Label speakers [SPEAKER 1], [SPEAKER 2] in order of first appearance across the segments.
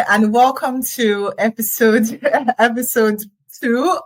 [SPEAKER 1] and welcome to episode two,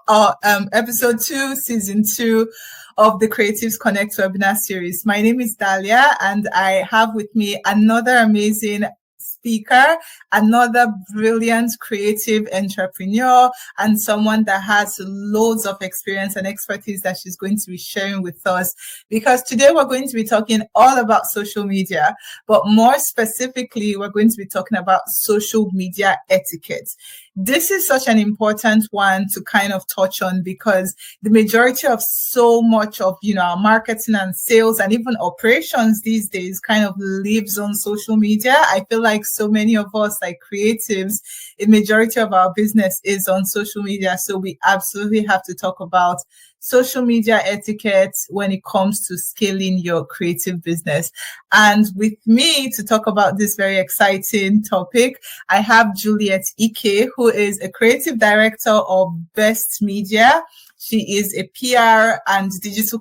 [SPEAKER 1] season 2 of the Creatives Connect webinar series. My name is Dahlia, and I have with me another amazing speaker, another brilliant creative entrepreneur, and someone that has loads of experience and expertise that she's going to be sharing with us. Because today we're going to be talking all about social media, but more specifically, we're going to be talking about social media etiquette. This is such an important one to kind of touch on because the majority of so much of, our marketing and sales and even operations these days kind of lives on social media. I feel like so many of us, like creatives, the majority of our business is on social media. So we absolutely have to talk about social media etiquette when it comes to scaling your creative business. And with me to talk about this very exciting topic, I have Juliet Ike, who is a creative director of Best Media. She is a PR and digital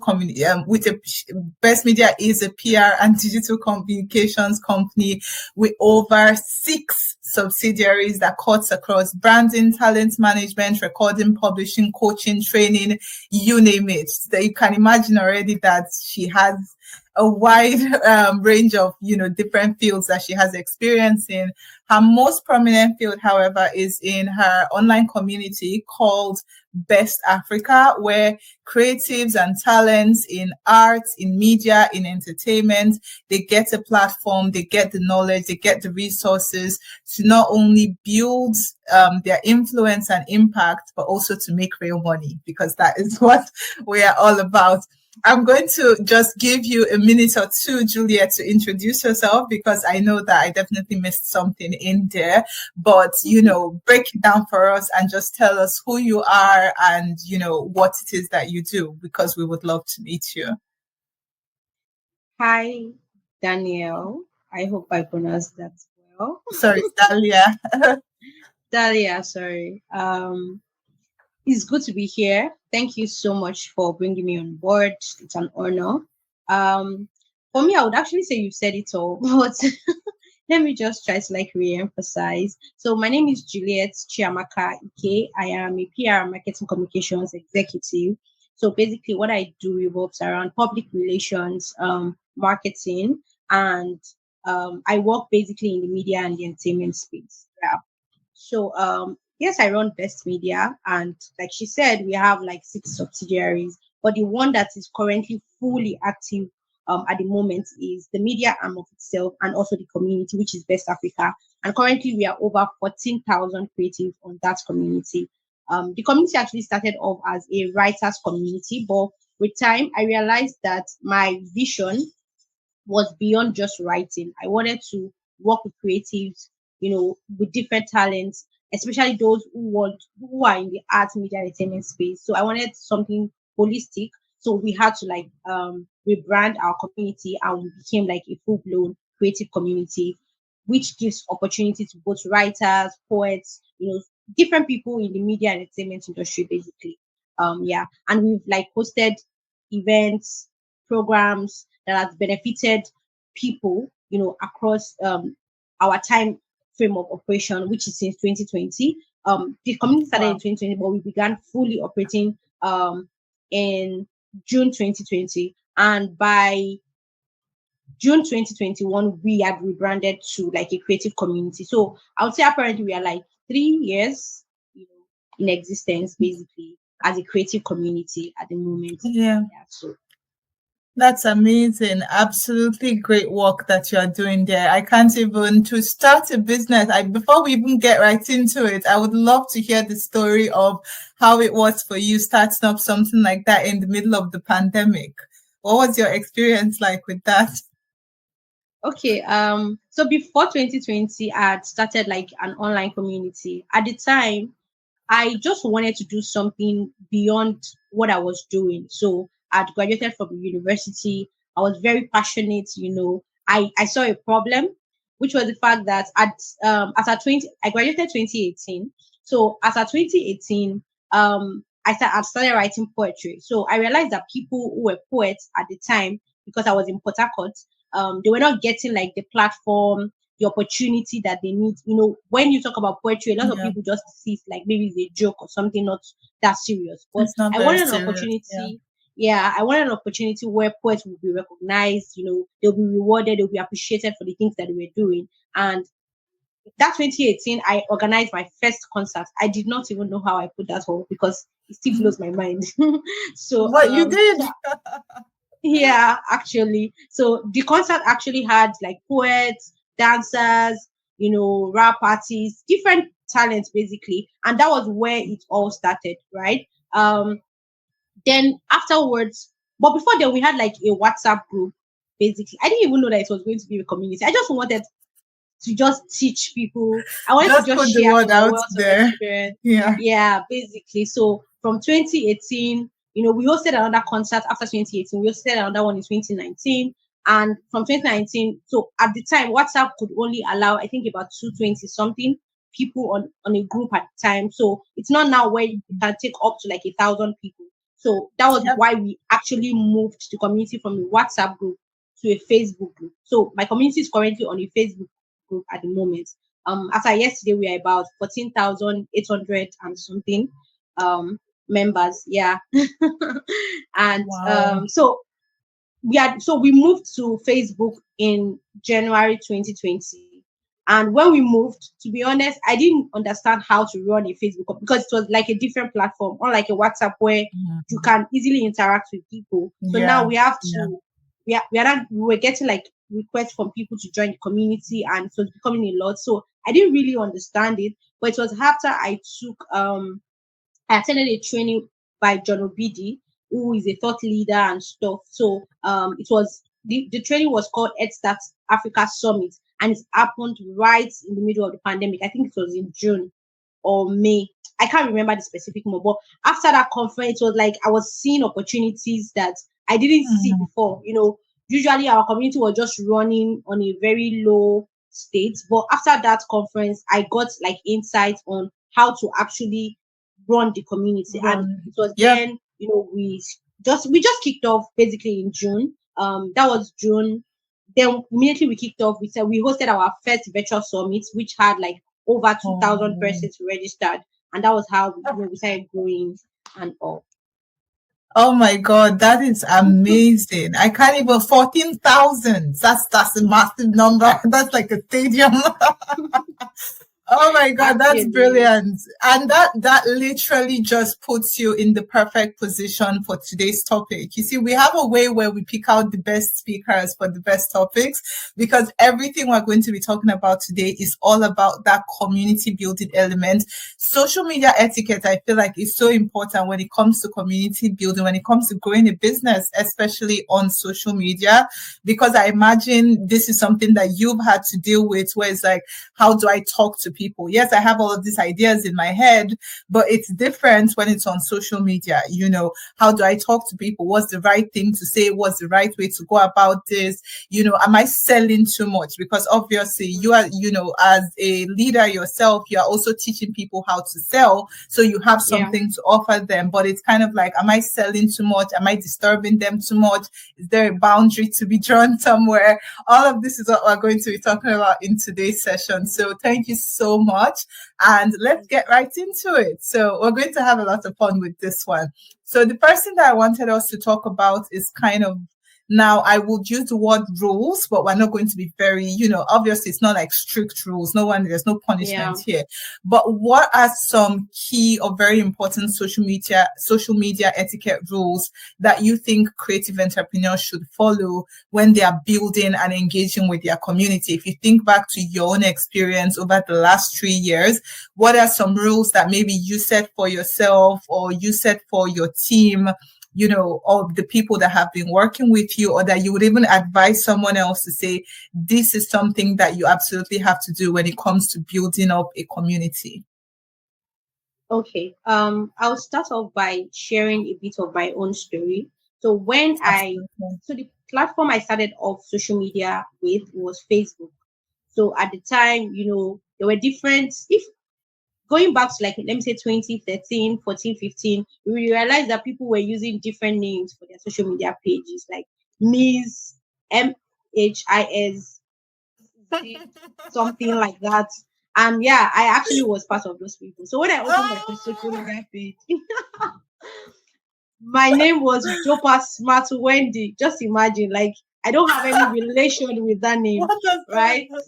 [SPEAKER 1] Best Media is a PR and digital communications company with over 6 subsidiaries that cuts across branding, talent management, recording, publishing, coaching, training, you name it. So you can imagine already that she has a wide range of, different fields that she has experience in. Her most prominent field, however, is in her online community called Best Africa, where creatives and talents in art, in media, in entertainment, they get a platform, they get the knowledge, they get the resources to not only build their influence and impact, but also to make real money, because that is what we are all about. I'm going to just give you a minute or two, Juliet, to introduce yourself, because I know that I definitely missed something in there. But, break it down for us and just tell us who you are and, what it is that you do, because we would love to meet you.
[SPEAKER 2] Hi, Danielle. I hope I pronounced that well.
[SPEAKER 1] Sorry, Dahlia.
[SPEAKER 2] Dahlia, sorry. It's good to be here. Thank you so much for bringing me on board. It's an honor. For me, I would actually say you've said it all, but let me just try to re-emphasize. So my name is Juliet Chiamaka Ike. I am a PR marketing communications executive. So basically what I do revolves around public relations, marketing, and I work basically in the media and the entertainment space. Yeah. So yes, I run Best Media, and like she said, we have 6 subsidiaries, but the one that is currently fully active at the moment is the media arm of itself and also the community, which is Best Africa. And currently we are over 14,000 creatives on that community. The community actually started off as a writers community, but with time I realized that my vision was beyond just writing. I wanted to work with creatives, with different talents, especially those who are in the art, media, entertainment space. So I wanted something holistic. So we had to rebrand our community, and we became a full-blown creative community, which gives opportunity to both writers, poets, different people in the media and entertainment industry, basically. Yeah, and we've hosted events, programs that has benefited people, across our time frame of operation, which is since 2020. The community started in 2020, but we began fully operating in June 2020, and by June 2021 we had rebranded to a creative community. So I would say apparently we are 3 years in existence, basically, as a creative community at the moment.
[SPEAKER 1] Yeah.
[SPEAKER 2] So
[SPEAKER 1] that's amazing. Absolutely great work that you are doing there. I can't even, to start a business, before we even get right into it, I would love to hear the story of how it was for you starting up something like that in the middle of the pandemic. What was your experience like with that?
[SPEAKER 2] Okay, so before 2020, I had started an online community. At the time, I just wanted to do something beyond what I was doing. So I'd graduated from university. I was very passionate, I saw a problem, which was the fact that I graduated 2018. So as of 2018, I started writing poetry. So I realized that people who were poets at the time, because I was in Port Harcourt, they were not getting the platform, the opportunity that they need. When you talk about poetry, a lot of
[SPEAKER 1] Yeah.
[SPEAKER 2] people just see it like maybe it's a joke or something not that serious. But
[SPEAKER 1] It's not
[SPEAKER 2] I
[SPEAKER 1] very
[SPEAKER 2] wanted an
[SPEAKER 1] serious. Yeah.
[SPEAKER 2] opportunity. Yeah, I wanted an opportunity where poets will be recognized, they'll be rewarded, they'll be appreciated for the things that they were doing. And that 2018, I organized my first concert. I did not even know how I put that on because it still blows my mind. so,
[SPEAKER 1] What you did?
[SPEAKER 2] so yeah, actually. So the concert actually had like poets, dancers, rap artists, different talents basically. And that was where it all started, right? Then afterwards, but before then we had like a WhatsApp group. Basically, I didn't even know that it was going to be a community. I just wanted to just teach people. I wanted to
[SPEAKER 1] Just
[SPEAKER 2] just
[SPEAKER 1] put the
[SPEAKER 2] share
[SPEAKER 1] word
[SPEAKER 2] from my
[SPEAKER 1] out
[SPEAKER 2] wealth of
[SPEAKER 1] there.
[SPEAKER 2] experience.
[SPEAKER 1] Yeah.
[SPEAKER 2] Yeah, basically. So from 2018, we hosted another concert after 2018. We hosted another one in 2019. And from 2019, so at the time, WhatsApp could only allow, I think, about 220 something people on a group at the time. So it's not now where you can take up to like 1,000 people. So that was
[SPEAKER 1] Yep.
[SPEAKER 2] why we actually moved the community from a WhatsApp group to a Facebook group. So my community is currently on a Facebook group at the moment. After yesterday, we are about 14,800 and something members. Yeah. And
[SPEAKER 1] Wow.
[SPEAKER 2] so we moved to Facebook in January 2020. And when we moved, to be honest, I didn't understand how to run a Facebook because it was like a different platform, unlike a WhatsApp where you
[SPEAKER 1] Mhm.
[SPEAKER 2] can easily interact with people. So now
[SPEAKER 1] Yeah.
[SPEAKER 2] we have
[SPEAKER 1] Yeah.
[SPEAKER 2] to, we were getting like requests from people to join the community, and it was becoming a lot. So I didn't really understand it, but it was after I attended a training by John Obidi, who is a thought leader and stuff. So the training was called Ed Start Africa Summit, and it happened right in the middle of the pandemic. I think it was in June or May. I can't remember the specific month, but after that conference, it was like I was seeing opportunities that I didn't see
[SPEAKER 1] Mhm.
[SPEAKER 2] before. Usually our community was just running on a very low state, but after that conference, I got like insights on how to actually run the community, and
[SPEAKER 1] Run.
[SPEAKER 2] it was
[SPEAKER 1] Yep.
[SPEAKER 2] then we just kicked off basically in June. That was June. Then immediately we kicked off. We hosted our first virtual summit, which had like over 2,000
[SPEAKER 1] Oh.
[SPEAKER 2] persons registered, and that was how we started growing and all.
[SPEAKER 1] Oh my God, that is amazing. I can't even 14,000. That's a massive number. That's like a stadium. Oh my God, that's
[SPEAKER 2] Actually,
[SPEAKER 1] brilliant. And that literally just puts you in the perfect position for today's topic. You see, we have a way where we pick out the best speakers for the best topics because everything we're going to be talking about today is all about that community building element. Social media etiquette, I feel like is so important when it comes to community building, when it comes to growing a business, especially on social media, because I imagine this is something that you've had to deal with where it's like, how do I talk to people? Yes, I have all of these ideas in my head, but it's different when it's on social media. How do I talk to people? What's the right thing to say? What's the right way to go about this? Am I selling too much? Because obviously you are, as a leader yourself, you are also teaching people how to sell. So you have
[SPEAKER 2] yeah.
[SPEAKER 1] something to offer them, but it's kind of like, am I selling too much? Am I disturbing them too much? Is there a boundary to be drawn somewhere? All of this is what we're going to be talking about in today's session. So thank you so much. And let's get right into it. So we're going to have a lot of fun with this one. So the first thing that I wanted us to talk about is kind of, now I would use the word rules, but we're not going to be very, obviously it's not like strict rules. There's no punishment
[SPEAKER 2] Yeah.
[SPEAKER 1] here. But what are some key or very important social media etiquette rules that you think creative entrepreneurs should follow when they are building and engaging with their community? If you think back to your own experience over the last 3 years, what are some rules that maybe you set for yourself or you set for your team, of the people that have been working with you, or that you would even advise someone else to say, this is something that you absolutely have to do when it comes to building up a community?
[SPEAKER 2] Okay. I'll start off by sharing a bit of my own story. So
[SPEAKER 1] Absolutely.
[SPEAKER 2] so the platform I started off social media with was Facebook. So at the time, there were different, if going back to like, let me say 2013, 14, 15, we realized that people were using different names for their social media pages, like Ms. MHIS received something like that. And yeah, I actually was part of those people. So when I opened my first social media page, my name was Jopa Smart Wendy. Just imagine, like I don't have any relation with that name,
[SPEAKER 1] What does that
[SPEAKER 2] right?
[SPEAKER 1] mean?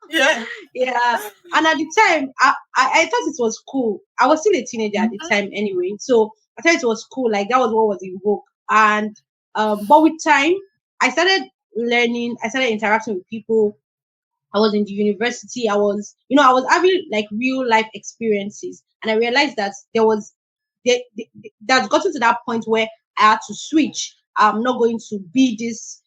[SPEAKER 1] Yeah.
[SPEAKER 2] Yeah. And at the time, I thought it was cool. I was still a teenager at the
[SPEAKER 1] Mhm.
[SPEAKER 2] time anyway. So I thought it was cool. Like that was what was in vogue. And but with time, I started learning, I started interacting with people. I was in the university. I was having like real life experiences. And I realized that that's gotten to that point where I had to switch. I'm not going to be this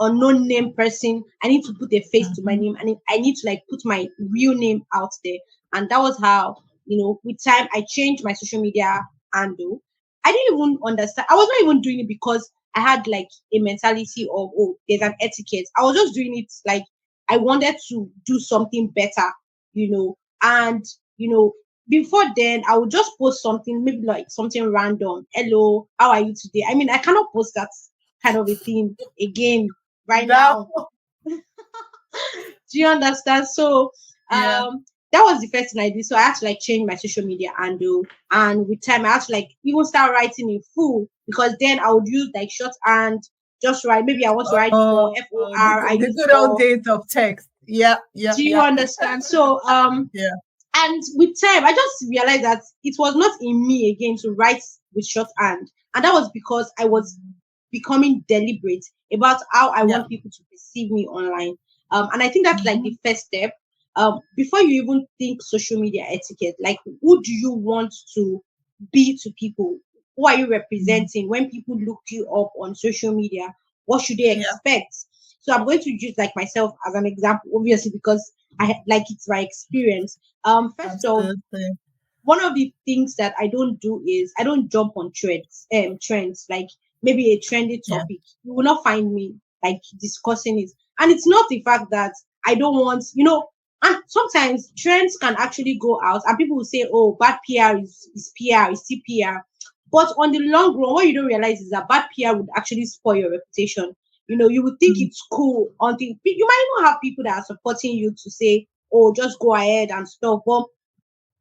[SPEAKER 2] unknown name person. I need to put a face to my
[SPEAKER 1] Mhm.
[SPEAKER 2] name, and I need to like put my real name out there. And that was how, with time, I changed my social media handle. I didn't even understand. I was not even doing it because I had like a mentality of, oh, there's an etiquette. I was just doing it like I wanted to do something better, and you know, before then I would just post something, maybe like something random. Hello, how are you today? I mean, I cannot post that kind of a thing again right
[SPEAKER 1] That,
[SPEAKER 2] now. Do you understand? So
[SPEAKER 1] yeah.
[SPEAKER 2] that was the first thing I did. So I had to like change my social media handle, and with time I had to like even start writing in full, because then I would use like shorthand, just write. Maybe I want to write for
[SPEAKER 1] Oh,
[SPEAKER 2] FOR. I
[SPEAKER 1] the
[SPEAKER 2] use
[SPEAKER 1] good old
[SPEAKER 2] for.
[SPEAKER 1] days of text. Yeah, yeah,
[SPEAKER 2] Do you
[SPEAKER 1] yeah,
[SPEAKER 2] understand? So
[SPEAKER 1] yeah.
[SPEAKER 2] and with time I just realized that it was not in me again to write with shorthand, and that was because I was
[SPEAKER 1] Mhm.
[SPEAKER 2] becoming deliberate about how I
[SPEAKER 1] Yeah.
[SPEAKER 2] want people to perceive me online. And I think that's like the
[SPEAKER 1] Mhm.
[SPEAKER 2] first step. Before you even think social media etiquette, like who do you want to be to people? Who are you
[SPEAKER 1] Mhm.
[SPEAKER 2] representing when people look you up on social media? What should they
[SPEAKER 1] Yeah,
[SPEAKER 2] expect? So I'm going to use like myself as an example, obviously, because like it's my experience. First off,
[SPEAKER 1] absolutely.
[SPEAKER 2] one of the things that I don't do is I don't jump on trends like maybe a trendy
[SPEAKER 1] Yeah.
[SPEAKER 2] topic. You will not find me like discussing it. And it's not the fact that I don't want. And sometimes trends can actually go out and people will say, oh, bad PR is PR, is CPR. But on the long run, what you don't realize is that bad PR would actually spoil your reputation. You would think
[SPEAKER 1] Mm.
[SPEAKER 2] it's cool until you might even have people that are supporting you to say, oh, just go ahead and stuff. But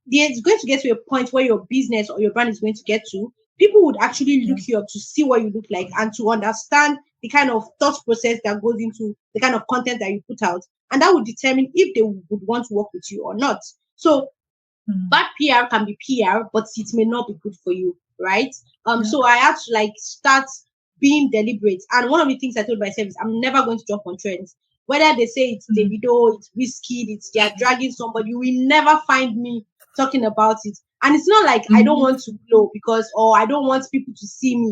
[SPEAKER 2] there's going to get to a point where your business or your brand is going to get to, people would actually
[SPEAKER 1] Yeah.
[SPEAKER 2] look you up to see what you look like and to understand the kind of thought process that goes into the kind of content that you put out. And that would determine if they would want to work with you or not. So
[SPEAKER 1] Mm.
[SPEAKER 2] bad PR can be PR, but it may not be good for you, right?
[SPEAKER 1] Yeah.
[SPEAKER 2] So I had to like start being deliberate. And one of the things I told myself is I'm never going to jump on trends. Whether they say it's
[SPEAKER 1] Mm.
[SPEAKER 2] Davido, it's whiskey, it's they are dragging somebody, you will never find me talking about it. And it's not like I don't
[SPEAKER 1] Mhm.
[SPEAKER 2] want to blow because or I don't want people to see me.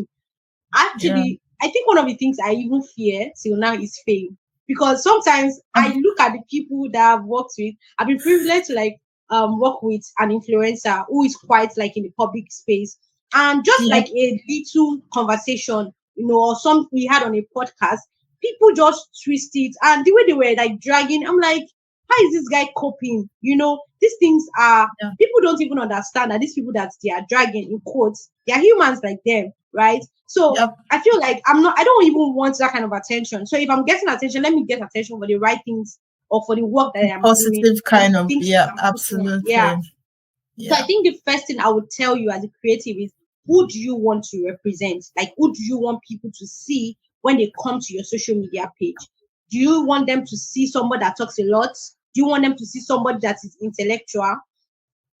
[SPEAKER 1] Yeah.
[SPEAKER 2] Actually, I think one of the things I even fear till now is fame. Because sometimes I look at the people that I've worked with. I've been privileged to like work with an influencer who is quite like in the public space. And just
[SPEAKER 1] Yeah.
[SPEAKER 2] like a little conversation, or something we had on a podcast, people just twist it. And the way they were like dragging, I'm like, how is this guy coping? These things are
[SPEAKER 1] Yeah.
[SPEAKER 2] people don't even understand that these people that they are dragging in quotes, they are humans like them, right? So
[SPEAKER 1] Yep.
[SPEAKER 2] I feel like I don't even want that kind of attention. So if I'm getting attention, let me get attention for the right things or for the work that I am doing
[SPEAKER 1] Positive
[SPEAKER 2] or the
[SPEAKER 1] kind of.
[SPEAKER 2] things that
[SPEAKER 1] Yeah.
[SPEAKER 2] I'm putting on. Yeah.
[SPEAKER 1] Absolutely.
[SPEAKER 2] So I
[SPEAKER 1] Yeah.
[SPEAKER 2] think the first thing I would tell you as a creative is who do you want to represent? Like who do you want people to see when they come to your social media page? Do you want them to see somebody that talks a lot? Do you want them to see somebody that is intellectual?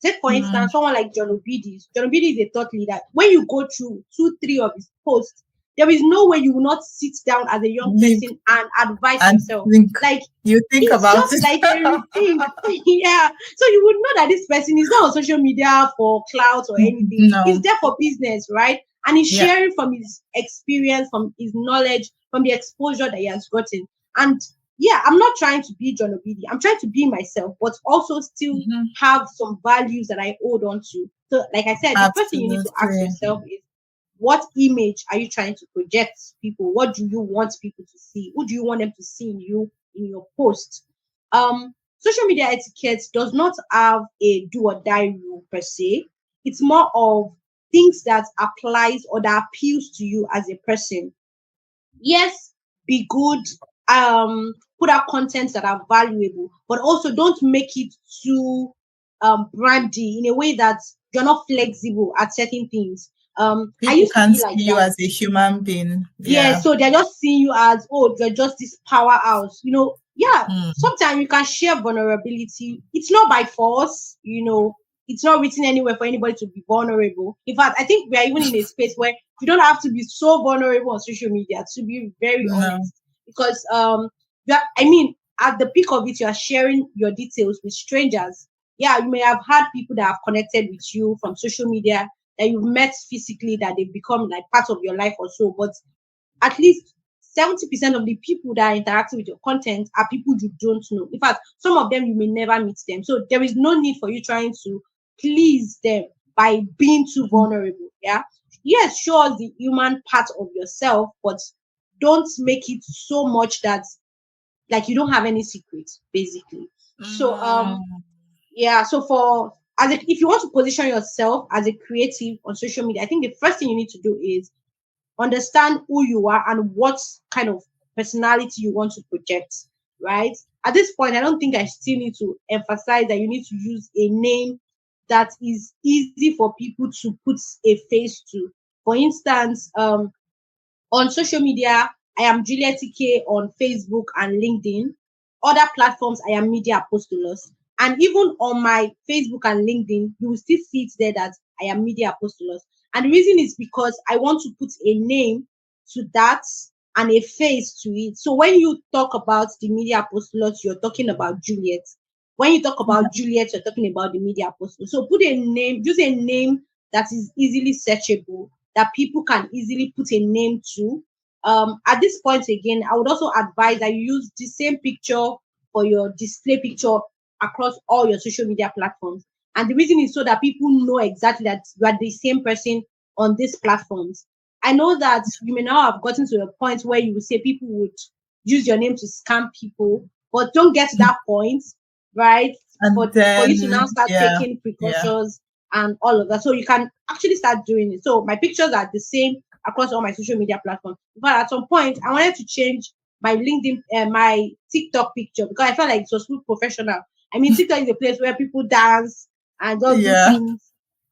[SPEAKER 2] Take for
[SPEAKER 1] Mm.
[SPEAKER 2] instance someone like John Obidi. John Obidi is a thought leader. When you go through 2, 3 of his posts, there is no way you will not sit down as a young
[SPEAKER 1] Live
[SPEAKER 2] person and advise
[SPEAKER 1] and
[SPEAKER 2] yourself.
[SPEAKER 1] think.
[SPEAKER 2] Like
[SPEAKER 1] You think
[SPEAKER 2] it's
[SPEAKER 1] about
[SPEAKER 2] just
[SPEAKER 1] it.
[SPEAKER 2] like a routine. Yeah. So you would know that this person is not on social media for clout or anything. He's
[SPEAKER 1] No.
[SPEAKER 2] there for business, right? And he's
[SPEAKER 1] Yeah.
[SPEAKER 2] sharing from his experience, from his knowledge, from the exposure that he has gotten. And yeah, I'm not trying to be John Obidi. I'm trying to be myself, but also still
[SPEAKER 1] Mhm.
[SPEAKER 2] have some values that I hold on to. So, like I said, the first thing you need to ask
[SPEAKER 1] Absolutely.
[SPEAKER 2] yourself is what image are you trying to project people? What do you want people to see? Who do you want them to see in you in your post? Social media etiquette does not have a do or die rule per se. It's more of things that applies or that appeals to you as a person. Yes, be good put out contents that are valuable, but also don't make it too brandy in a way that you're not flexible at certain things. I
[SPEAKER 1] People
[SPEAKER 2] used to
[SPEAKER 1] can't
[SPEAKER 2] be
[SPEAKER 1] see
[SPEAKER 2] like
[SPEAKER 1] you
[SPEAKER 2] that.
[SPEAKER 1] as a human being.
[SPEAKER 2] Yeah,
[SPEAKER 1] Yeah.
[SPEAKER 2] so they're just seeing you as, oh, you're just this powerhouse. Yeah,
[SPEAKER 1] Mm.
[SPEAKER 2] sometimes you can share vulnerability. It's not by force, it's not written anywhere for anybody to be vulnerable. In fact, I think we are even in a space where you don't have to be so vulnerable on social media, to be very
[SPEAKER 1] No.
[SPEAKER 2] honest. Because I mean, at the peak of it, you are sharing your details with strangers. Yeah, you may have had people that have connected with you from social media that you've met physically, that they've become like part of your life or so, but at least 70% of the people that are interacting with your content are people you don't know. In fact, some of them you may never meet them. So there is no need for you trying to please them by being too vulnerable. Yeah. Yes, show us the human part of yourself, but don't make it so much that like you don't have any secrets, basically. So
[SPEAKER 1] Mm.
[SPEAKER 2] yeah, so if you want to position yourself as a creative on social media, I think the first thing you need to do is understand who you are and what kind of personality you want to project, right? At this point, I don't think I still need to emphasize that you need to use a name that is easy for people to put a face to. For instance, on social media, I am Juliet on Facebook and LinkedIn. Other platforms, I am Media Apostolos. And even on my Facebook and LinkedIn, you will still see it there that I am Media Apostolos. And the reason is because I want to put a name to that and a face to it. So when you talk about the Media Apostolos, you're talking about Juliet. When you talk about Juliet, you're talking about the Media Apostolos. So use a name that is easily searchable, that people can easily put a name to. At this point again, I would also advise that you use the same picture for your display picture across all your social media platforms. And the reason is so that people know exactly that you are the same person on these platforms. I know that you may now have gotten to a point where you would say people would use your name to scam people, but don't get to that point, right?
[SPEAKER 1] And
[SPEAKER 2] For you to now
[SPEAKER 1] then,
[SPEAKER 2] start
[SPEAKER 1] yeah,
[SPEAKER 2] taking
[SPEAKER 1] yeah.
[SPEAKER 2] precautions and all of that. So you can actually start doing it. So my pictures are the same across all my social media platforms. But at some point, I wanted to change my LinkedIn, my TikTok picture because I felt like it was too professional. I mean, TikTok is a place where people dance and just do
[SPEAKER 1] Yeah.
[SPEAKER 2] things.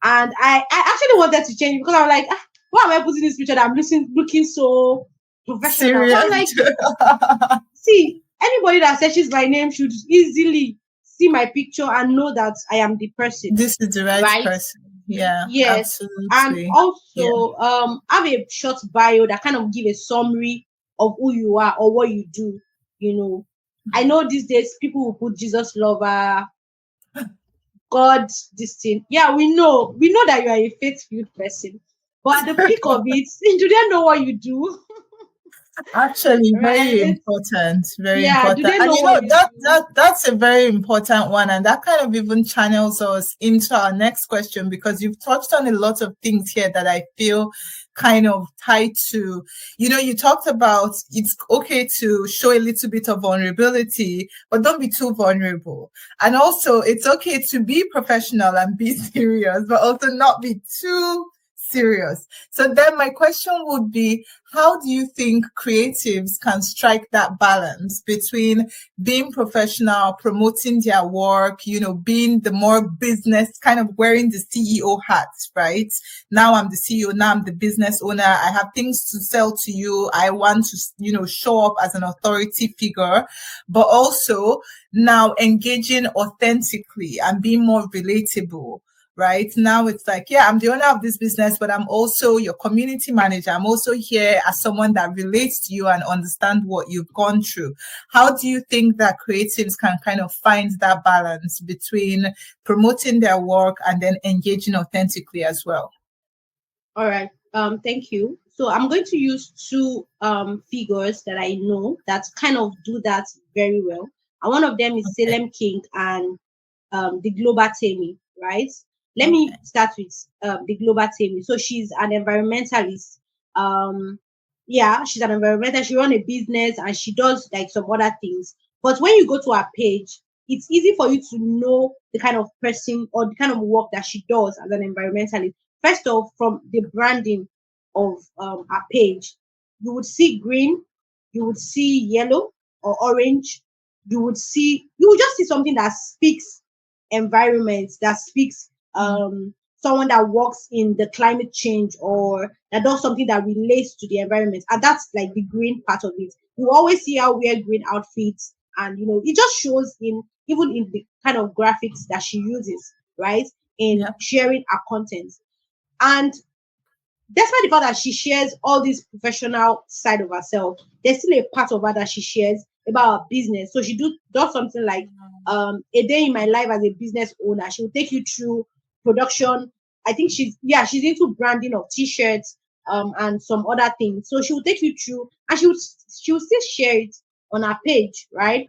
[SPEAKER 2] And I actually wanted to change it because I was like, why am I putting this picture that I'm looking so professional? But I'm
[SPEAKER 1] Serious.
[SPEAKER 2] like, see, anybody that searches my name should easily see my picture and know that I am the person,
[SPEAKER 1] This is the right
[SPEAKER 2] right?
[SPEAKER 1] person. Yeah,
[SPEAKER 2] Yes. And
[SPEAKER 1] absolutely. Yeah.
[SPEAKER 2] also have a short bio that kind of give a summary of who you are or what you do. I know these days people will put Jesus lover, God, this thing. Yeah, we know that you are a faith-filled person, but at the peak of it, do they know what you do?
[SPEAKER 1] Actually, very
[SPEAKER 2] Right?
[SPEAKER 1] important. Very
[SPEAKER 2] Yeah, do
[SPEAKER 1] important.
[SPEAKER 2] they
[SPEAKER 1] And
[SPEAKER 2] know
[SPEAKER 1] you
[SPEAKER 2] what
[SPEAKER 1] know
[SPEAKER 2] you
[SPEAKER 1] that
[SPEAKER 2] do?
[SPEAKER 1] that's a very important one. And that kind of even channels us into our next question because you've touched on a lot of things here that I feel kind of tied to, you talked about it's okay to show a little bit of vulnerability, but don't be too vulnerable. And also it's okay to be professional and be serious, but also not be too serious. So then my question would be, how do you think creatives can strike that balance between being professional, promoting their work, being the more business, kind of wearing the CEO hat, right? Now I'm the CEO, now I'm the business owner. I have things to sell to you. I want to, show up as an authority figure, but also now engaging authentically and being more relatable. Right now, it's like, yeah, I'm the owner of this business, but I'm also your community manager. I'm also here as someone that relates to you and understand what you've gone through. How do you think that creatives can kind of find that balance between promoting their work and then engaging authentically as well?
[SPEAKER 2] All right. Thank you. So I'm going to use two figures that I know that kind of do that very well. And one of them is
[SPEAKER 1] Okay.
[SPEAKER 2] Salem King and the Global Tammy, right? Let me
[SPEAKER 1] Okay.
[SPEAKER 2] start with the Global Tammy. So she's an environmentalist. Yeah, she's an environmentalist. She runs a business and she does like some other things. But when you go to her page, it's easy for you to know the kind of person or the kind of work that she does as an environmentalist. First off, from the branding of our page, you would see green, you would see yellow, or orange, you would just see something that speaks environment, that speaks someone that works in the climate change or that does something that relates to the environment. And that's like the green part of it. You always see her wear green outfits, and it just shows in even in the kind of graphics that she uses, right? In
[SPEAKER 1] Yeah.
[SPEAKER 2] sharing her content. And despite the fact that she shares all this professional side of herself, there's still a part of her that she shares about her business. So she does something like a day in my life as a business owner. She will take you through production. I think she's into branding of t-shirts and some other things. So she will take you through, and she will still share it on her page, right?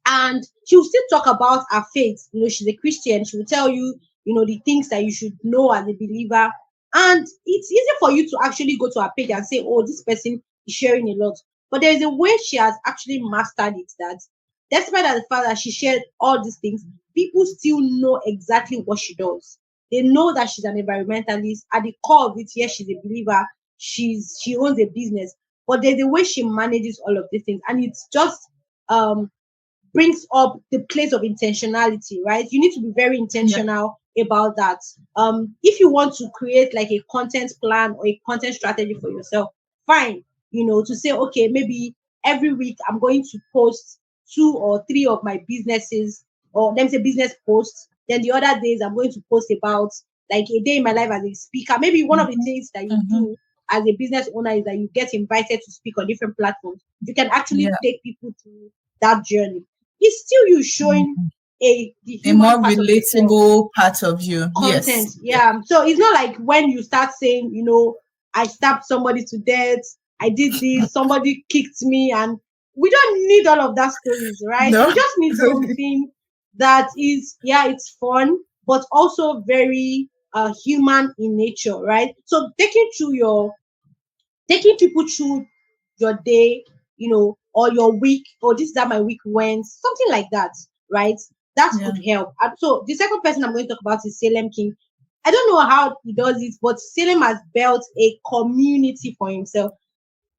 [SPEAKER 2] And she will still talk about her faith. She's a Christian. She will tell you, the things that you should know as a believer. And it's easy for you to actually go to her page and say, oh, this person is sharing a lot. But there is a way she has actually mastered it, that despite the fact that she shared all these things, people still know exactly what she does. They know that she's an environmentalist. At the core of it, yes, she's a believer. She owns a business. But there's a way she manages all of these things. And it's just brings up the place of intentionality, right? You need to be very
[SPEAKER 1] Yeah.
[SPEAKER 2] intentional about that. If you want to create like a content plan or a content strategy for yourself, fine. To say, okay, maybe every week I'm going to post 2 or 3 of my businesses, or let me say business posts. Then the other days I'm going to post about like a day in my life as a speaker. Maybe one of the things that you
[SPEAKER 1] Mm-hmm.
[SPEAKER 2] do as a business owner is that you get invited to speak on different platforms. You can actually
[SPEAKER 1] Yeah.
[SPEAKER 2] take people through that journey. It's still you showing the
[SPEAKER 1] A
[SPEAKER 2] human
[SPEAKER 1] more
[SPEAKER 2] part of yourself,
[SPEAKER 1] relatable part of you.
[SPEAKER 2] content.
[SPEAKER 1] Yes. Yeah.
[SPEAKER 2] Yeah. So it's not like when you start saying, I stabbed somebody to death, I did this, somebody kicked me, and we don't need all of that stories, right?
[SPEAKER 1] No.
[SPEAKER 2] We just need something that is, yeah, it's fun, but also very human in nature, right? So taking people through your day, or your week, or this is how my week went, something like that, right? That
[SPEAKER 1] Yeah.
[SPEAKER 2] could help. And so the second person I'm going to talk about is Salem King. I don't know how he does it, but Salem has built a community for himself.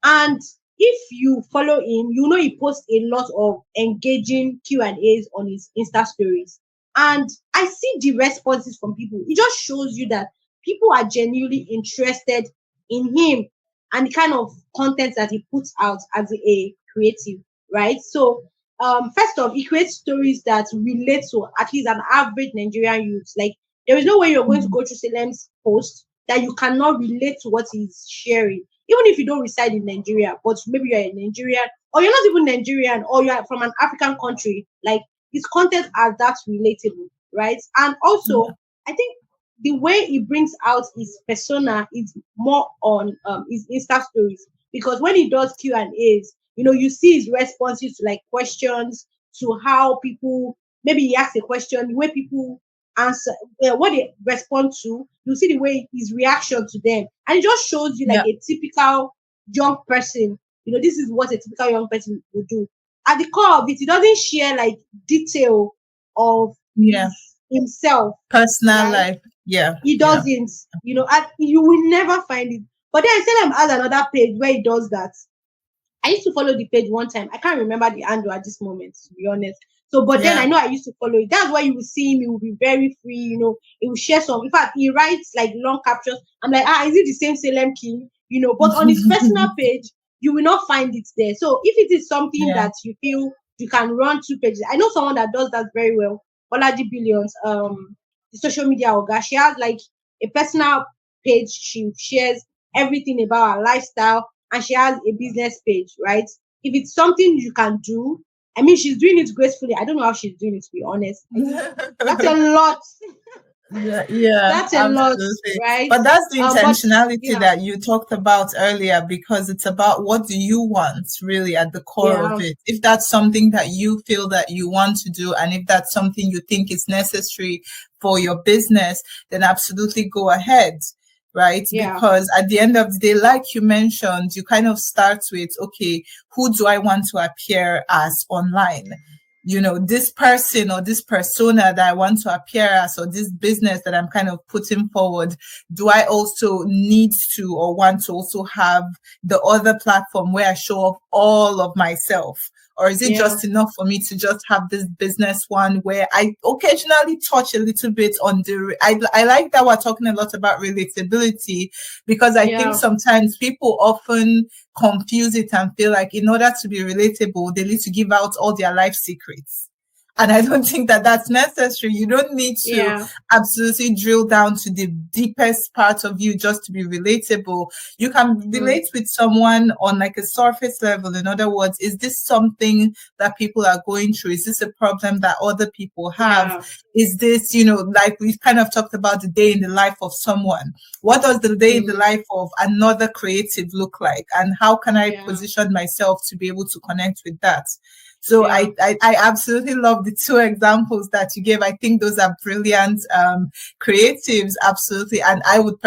[SPEAKER 2] And if you follow him, he posts a lot of engaging Q&As on his Insta stories. And I see the responses from people. It just shows you that people are genuinely interested in him and the kind of content that he puts out as a creative, right? So, first off, he creates stories that relate to at least an average Nigerian youth. Like, there is no way you're going to go through Salem's post that you cannot relate to what he's sharing, even if you don't reside in Nigeria, but maybe you're a Nigerian, or you're not even Nigerian, or you're from an African country. Like, his content are that relatable, right? And
[SPEAKER 1] Yeah.
[SPEAKER 2] also, I think the way he brings out his persona is more on his Insta stories, because when he does Q&As, you see his responses to like questions, to how people, maybe he asks a question, the way people answer, what they respond to, you see the way his reaction to them, and it just shows you like
[SPEAKER 1] Yeah.
[SPEAKER 2] a typical young person. This is what a typical young person would do. At the core of it, he doesn't share like detail of
[SPEAKER 1] Yeah.
[SPEAKER 2] himself,
[SPEAKER 1] Personal
[SPEAKER 2] right?
[SPEAKER 1] life. Yeah.
[SPEAKER 2] He
[SPEAKER 1] Yeah.
[SPEAKER 2] doesn't, and you will never find it. But then Salem has another page where he does that. I used to follow the page one time. I can't remember the handle at this moment, to be honest. So, but then I
[SPEAKER 1] Yeah.
[SPEAKER 2] know I used to follow it. That's why you will see him. He will be very free. He will share some. In fact, he writes like long captions. I'm like, is it the same Salem King? But on his personal page, you will not find it there. So, if it is something
[SPEAKER 1] Yeah.
[SPEAKER 2] that you feel you can run 2 pages, I know someone that does that very well. Olaji Billions, the social media orga. She has like a personal page. She shares everything about her lifestyle, and she has a business page, right? If it's something you can do, I mean, she's doing it gracefully. I don't know how she's doing it, to be honest. I think that's a lot.
[SPEAKER 1] Yeah, yeah,
[SPEAKER 2] That's a lot,
[SPEAKER 1] absolutely.
[SPEAKER 2] right?
[SPEAKER 1] But that's the
[SPEAKER 2] But
[SPEAKER 1] intentionality
[SPEAKER 2] yeah,
[SPEAKER 1] that you talked about earlier, because it's about what do you want really at the core of
[SPEAKER 2] yeah,
[SPEAKER 1] it. If that's something that you feel that you want to do, and if that's something you think is necessary for your business, then absolutely go ahead, right?
[SPEAKER 2] yeah,
[SPEAKER 1] Because at the end of the day, like you mentioned, you kind of start with, okay, who do I want to appear as online? This person or this persona that I want to appear as, or this business that I'm kind of putting forward, do I also need to or want to also have the other platform where I show off all of myself Or is it just enough for me to just have this business one where I occasionally touch a little bit on I like that we're talking a lot about relatability, because I think sometimes people often confuse it and feel like in order to be relatable, they need to give out all their life secrets. And I don't think that that's necessary. You don't need to absolutely drill down to the deepest part of you just to be relatable. You can relate with someone on like a surface level. In other words, is this something that people are going through? Is this a problem that other people have? Is this, like we've kind of talked about the day in the life of someone. What does the day in the life of another creative look like? And how can I position myself to be able to connect with that? So I absolutely love the two examples that you gave. I think those are brilliant creatives, absolutely. And I would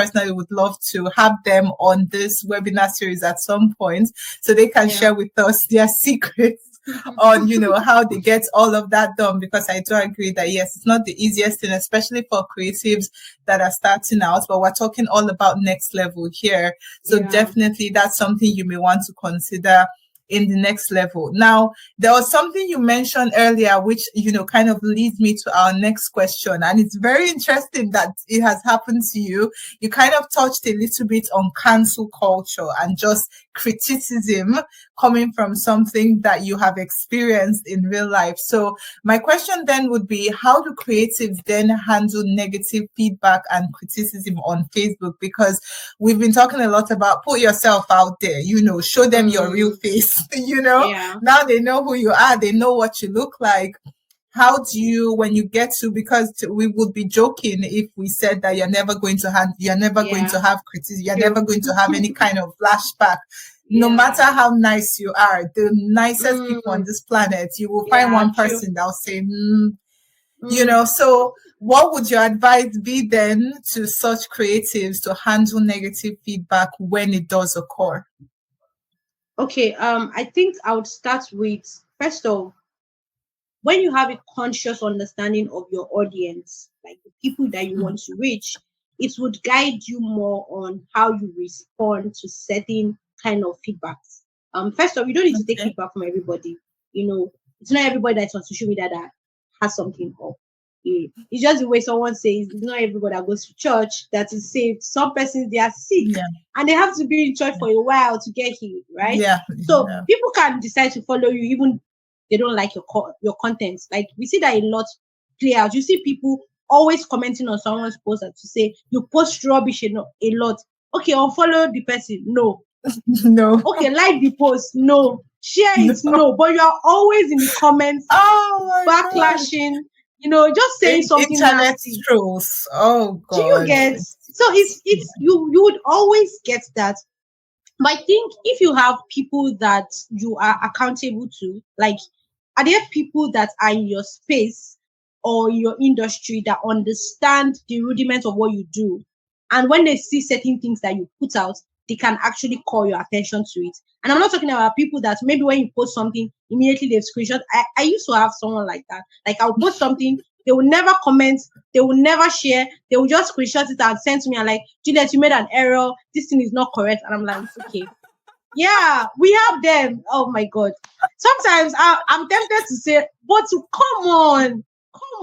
[SPEAKER 1] love to have them on this webinar series at some point so they can share with us their secrets on, how they get all of that done, because I do agree that, yes, it's not the easiest thing, especially for creatives that are starting out, but we're talking all about next level here. So definitely that's something you may want to consider in the next level. Now, there was something you mentioned earlier, which, kind of leads me to our next question. And it's very interesting that it has happened to you. You kind of touched a little bit on cancel culture and just criticism coming from something that you have experienced in real life. So my question then would be, how do creatives then handle negative feedback and criticism on Facebook? Because we've been talking a lot about put yourself out there, show them your real face, Now they know who you are, they know what you look like. How do you, when you get to, because we would be joking if we said that you're never going to have criticism, you're never going to have any kind of flashback. No matter how nice you are, the nicest people on this planet, you will find one person that'll say, so what would your advice be then to such creatives to handle negative feedback when it does occur?
[SPEAKER 2] Okay, I think I would start with, first off, when you have a conscious understanding of your audience, like the people that you want to reach, it would guide you more on how you respond to certain kind of feedbacks. First off, you don't need to take feedback from everybody. It's not everybody that's on social media that has something up. It's just the way someone says, it's not everybody that goes to church that is saved. Some persons, they are sick and they have to be in church for a while to get healed, right? So people can decide to follow you even they don't like your content. Like we see that a lot play out. You see people always commenting on someone's post to say you post rubbish a lot. Okay, unfollow the person. No.
[SPEAKER 1] No.
[SPEAKER 2] Okay, like the post. No. Share it. No. But you are always in the comments backlashing. God. Just saying something
[SPEAKER 1] internet
[SPEAKER 2] nasty.
[SPEAKER 1] trolls. Oh God.
[SPEAKER 2] Do you get? So it's you would always get that. But I think if you have people that you are accountable to, like, are there people that are in your space or your industry that understand the rudiments of what you do? And when they see certain things that you put out, they can actually call your attention to it. And I'm not talking about people that maybe when you post something, immediately they've screenshot. I used to have someone like that. Like I'll post something, they will never comment, they will never share, they will just screenshot it and send to me and like, Juliet, you made an error, this thing is not correct. And I'm like, okay. Yeah, we have them. Oh my God. Sometimes I'm tempted to say, but come on.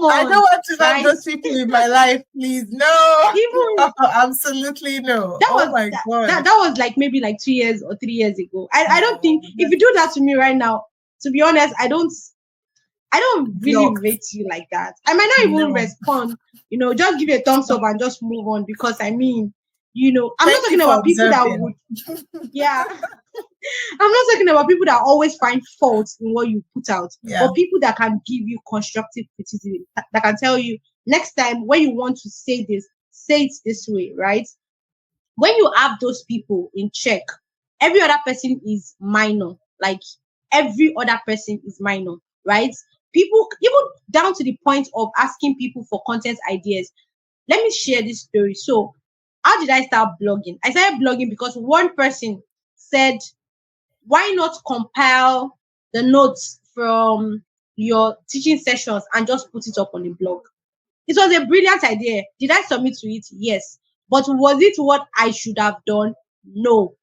[SPEAKER 1] I don't want to have those people in my life, please. No. No, absolutely no. My God.
[SPEAKER 2] That was like maybe like 2 years or 3 years ago. I don't think if you do that to me right now, to be honest, I don't really rate you like that. I might not even respond, just give you a thumbs up and just move on, because I mean, I'm not talking about people that would I'm not talking about people that always find faults in what you put out, but people that can give you constructive criticism, that can tell you next time when you want to say this, say it this way, right? When you have those people in check, every other person is minor. Like every other person is minor, right? People, even down to the point of asking people for content ideas. Let me share this story. So, how did I start blogging? I started blogging because one person said, why not compile the notes from your teaching sessions and just put it up on the blog? It was a brilliant idea. Did I submit to it? Yes. But was it what I should have done? No.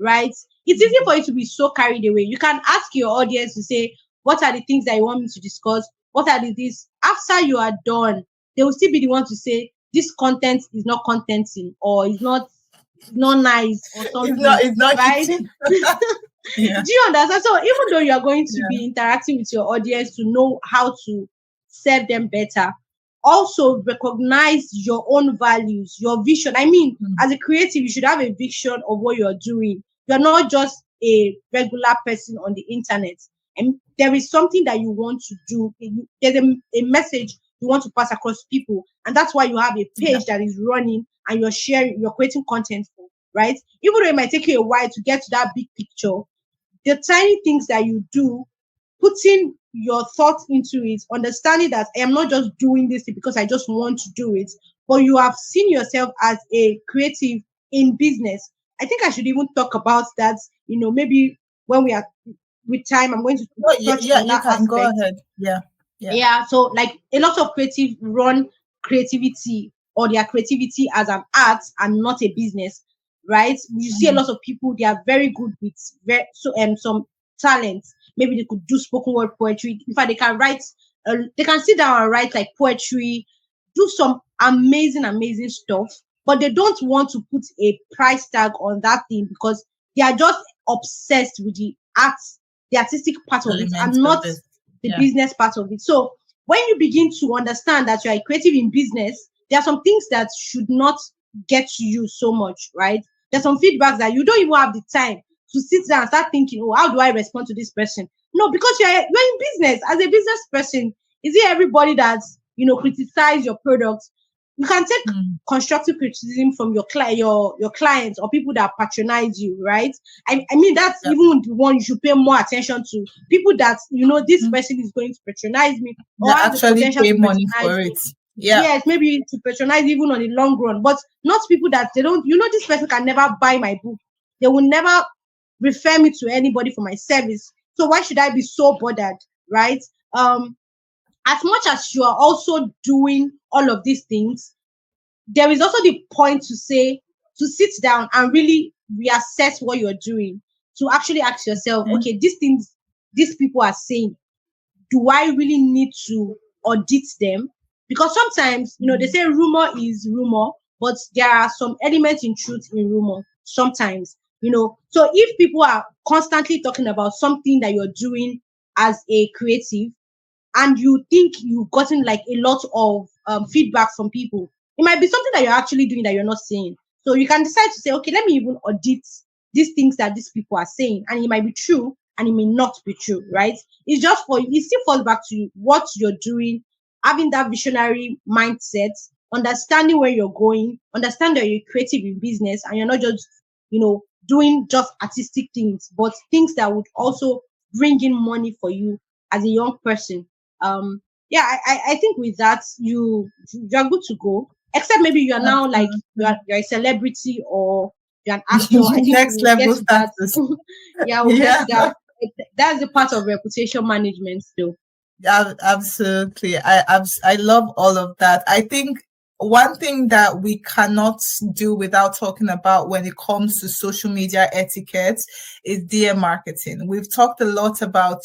[SPEAKER 2] Right? it's easy for you to be so carried away. You can ask your audience to say, what are the things that you want me to discuss? What are the things? After you are done, they will still be the one to say, this content is not contenting, or it's not nice, or something,
[SPEAKER 1] It's not
[SPEAKER 2] right?
[SPEAKER 1] hitting. Yeah.
[SPEAKER 2] Do you understand? So even though you are going to
[SPEAKER 1] Yeah.
[SPEAKER 2] be interacting with your audience to know how to serve them better, also recognize your own values, your vision. I mean,
[SPEAKER 1] Mm.
[SPEAKER 2] as a creative, you should have a vision of what you're doing. You're not just a regular person on the internet. And there is something that you want to do. There's a message you want to pass across people. And that's why you have a
[SPEAKER 1] Yeah.
[SPEAKER 2] page that is running and you're creating content for, right? Even though it might take you a while to get to that big picture, the tiny things that you do, putting your thoughts into it, understanding that I am not just doing this because I just want to do it, but you have seen yourself as a creative in business. I think I should even talk about that, maybe when we are with time, I'm going to
[SPEAKER 1] Oh,
[SPEAKER 2] touch
[SPEAKER 1] yeah,
[SPEAKER 2] on
[SPEAKER 1] you
[SPEAKER 2] that
[SPEAKER 1] can go
[SPEAKER 2] aspect.
[SPEAKER 1] ahead. Yeah. Yeah.
[SPEAKER 2] Yeah, so like a lot of creative run creativity or their creativity as an art and not a business, right? You see a
[SPEAKER 1] Mm.
[SPEAKER 2] lot of people, they are very good with some talents. Maybe they could do spoken word poetry. In fact, they can write. They can sit down and write like poetry, do some amazing stuff. But they don't want to put a price tag on that thing because they are just obsessed with the art, the artistic part of it,
[SPEAKER 1] Elements
[SPEAKER 2] and
[SPEAKER 1] of
[SPEAKER 2] not
[SPEAKER 1] it.
[SPEAKER 2] the
[SPEAKER 1] Yeah.
[SPEAKER 2] business part of it. So when you begin to understand that you are a creative in business, there are some things that should not get to you so much, right? There's some feedbacks that you don't even have the time to sit down and start thinking, oh, how do I respond to this person? No, because you're in business. As a business person, is it everybody that's criticize your product? You can take
[SPEAKER 1] Mm.
[SPEAKER 2] constructive criticism from your clients or people that patronize you, right? I mean that's
[SPEAKER 1] Yeah.
[SPEAKER 2] even the one you should pay more attention to. People that this
[SPEAKER 1] Mm.
[SPEAKER 2] person is going to patronize me or
[SPEAKER 1] They
[SPEAKER 2] has the
[SPEAKER 1] actually
[SPEAKER 2] potential
[SPEAKER 1] pay
[SPEAKER 2] to
[SPEAKER 1] money
[SPEAKER 2] patronize
[SPEAKER 1] for
[SPEAKER 2] me.
[SPEAKER 1] it. Yeah.
[SPEAKER 2] Yes, maybe to patronize even on the long run, but not people that they don't. This person can never buy my book. They will never refer me to anybody for my service. So why should I be so bothered, right? As much as you are also doing all of these things, there is also the point to sit down and really reassess what you're doing, to actually ask yourself,
[SPEAKER 1] Okay.
[SPEAKER 2] okay, these things these people are saying, do I really need to audit them? Because sometimes, they
[SPEAKER 1] Mm.
[SPEAKER 2] say rumor is rumor, but there are some elements in truth in rumor sometimes, So if people are constantly talking about something that you're doing as a creative, and you think you've gotten like a lot of feedback from people, it might be something that you're actually doing that you're not saying. So you can decide to say, okay, let me even audit these things that these people are saying, and it might be true and it may not be true, right? It's just it still falls back to what you're doing, having that visionary mindset, understanding where you're going, understand that you're creative in business and you're not just, doing just artistic things, but things that would also bring in money for you as a young person. Yeah, I think with that you're good to go. Except maybe you are now like
[SPEAKER 1] Absolutely.
[SPEAKER 2] you're a celebrity or you're an actor. I think
[SPEAKER 1] Next
[SPEAKER 2] we'll get
[SPEAKER 1] level
[SPEAKER 2] to that.
[SPEAKER 1] status.
[SPEAKER 2] Yeah, we'll get
[SPEAKER 1] Yeah.
[SPEAKER 2] to that. That's the part of reputation management still.
[SPEAKER 1] Yeah, absolutely. I love all of that. I think one thing that we cannot do without talking about when it comes to social media etiquette is DM marketing. We've talked a lot about,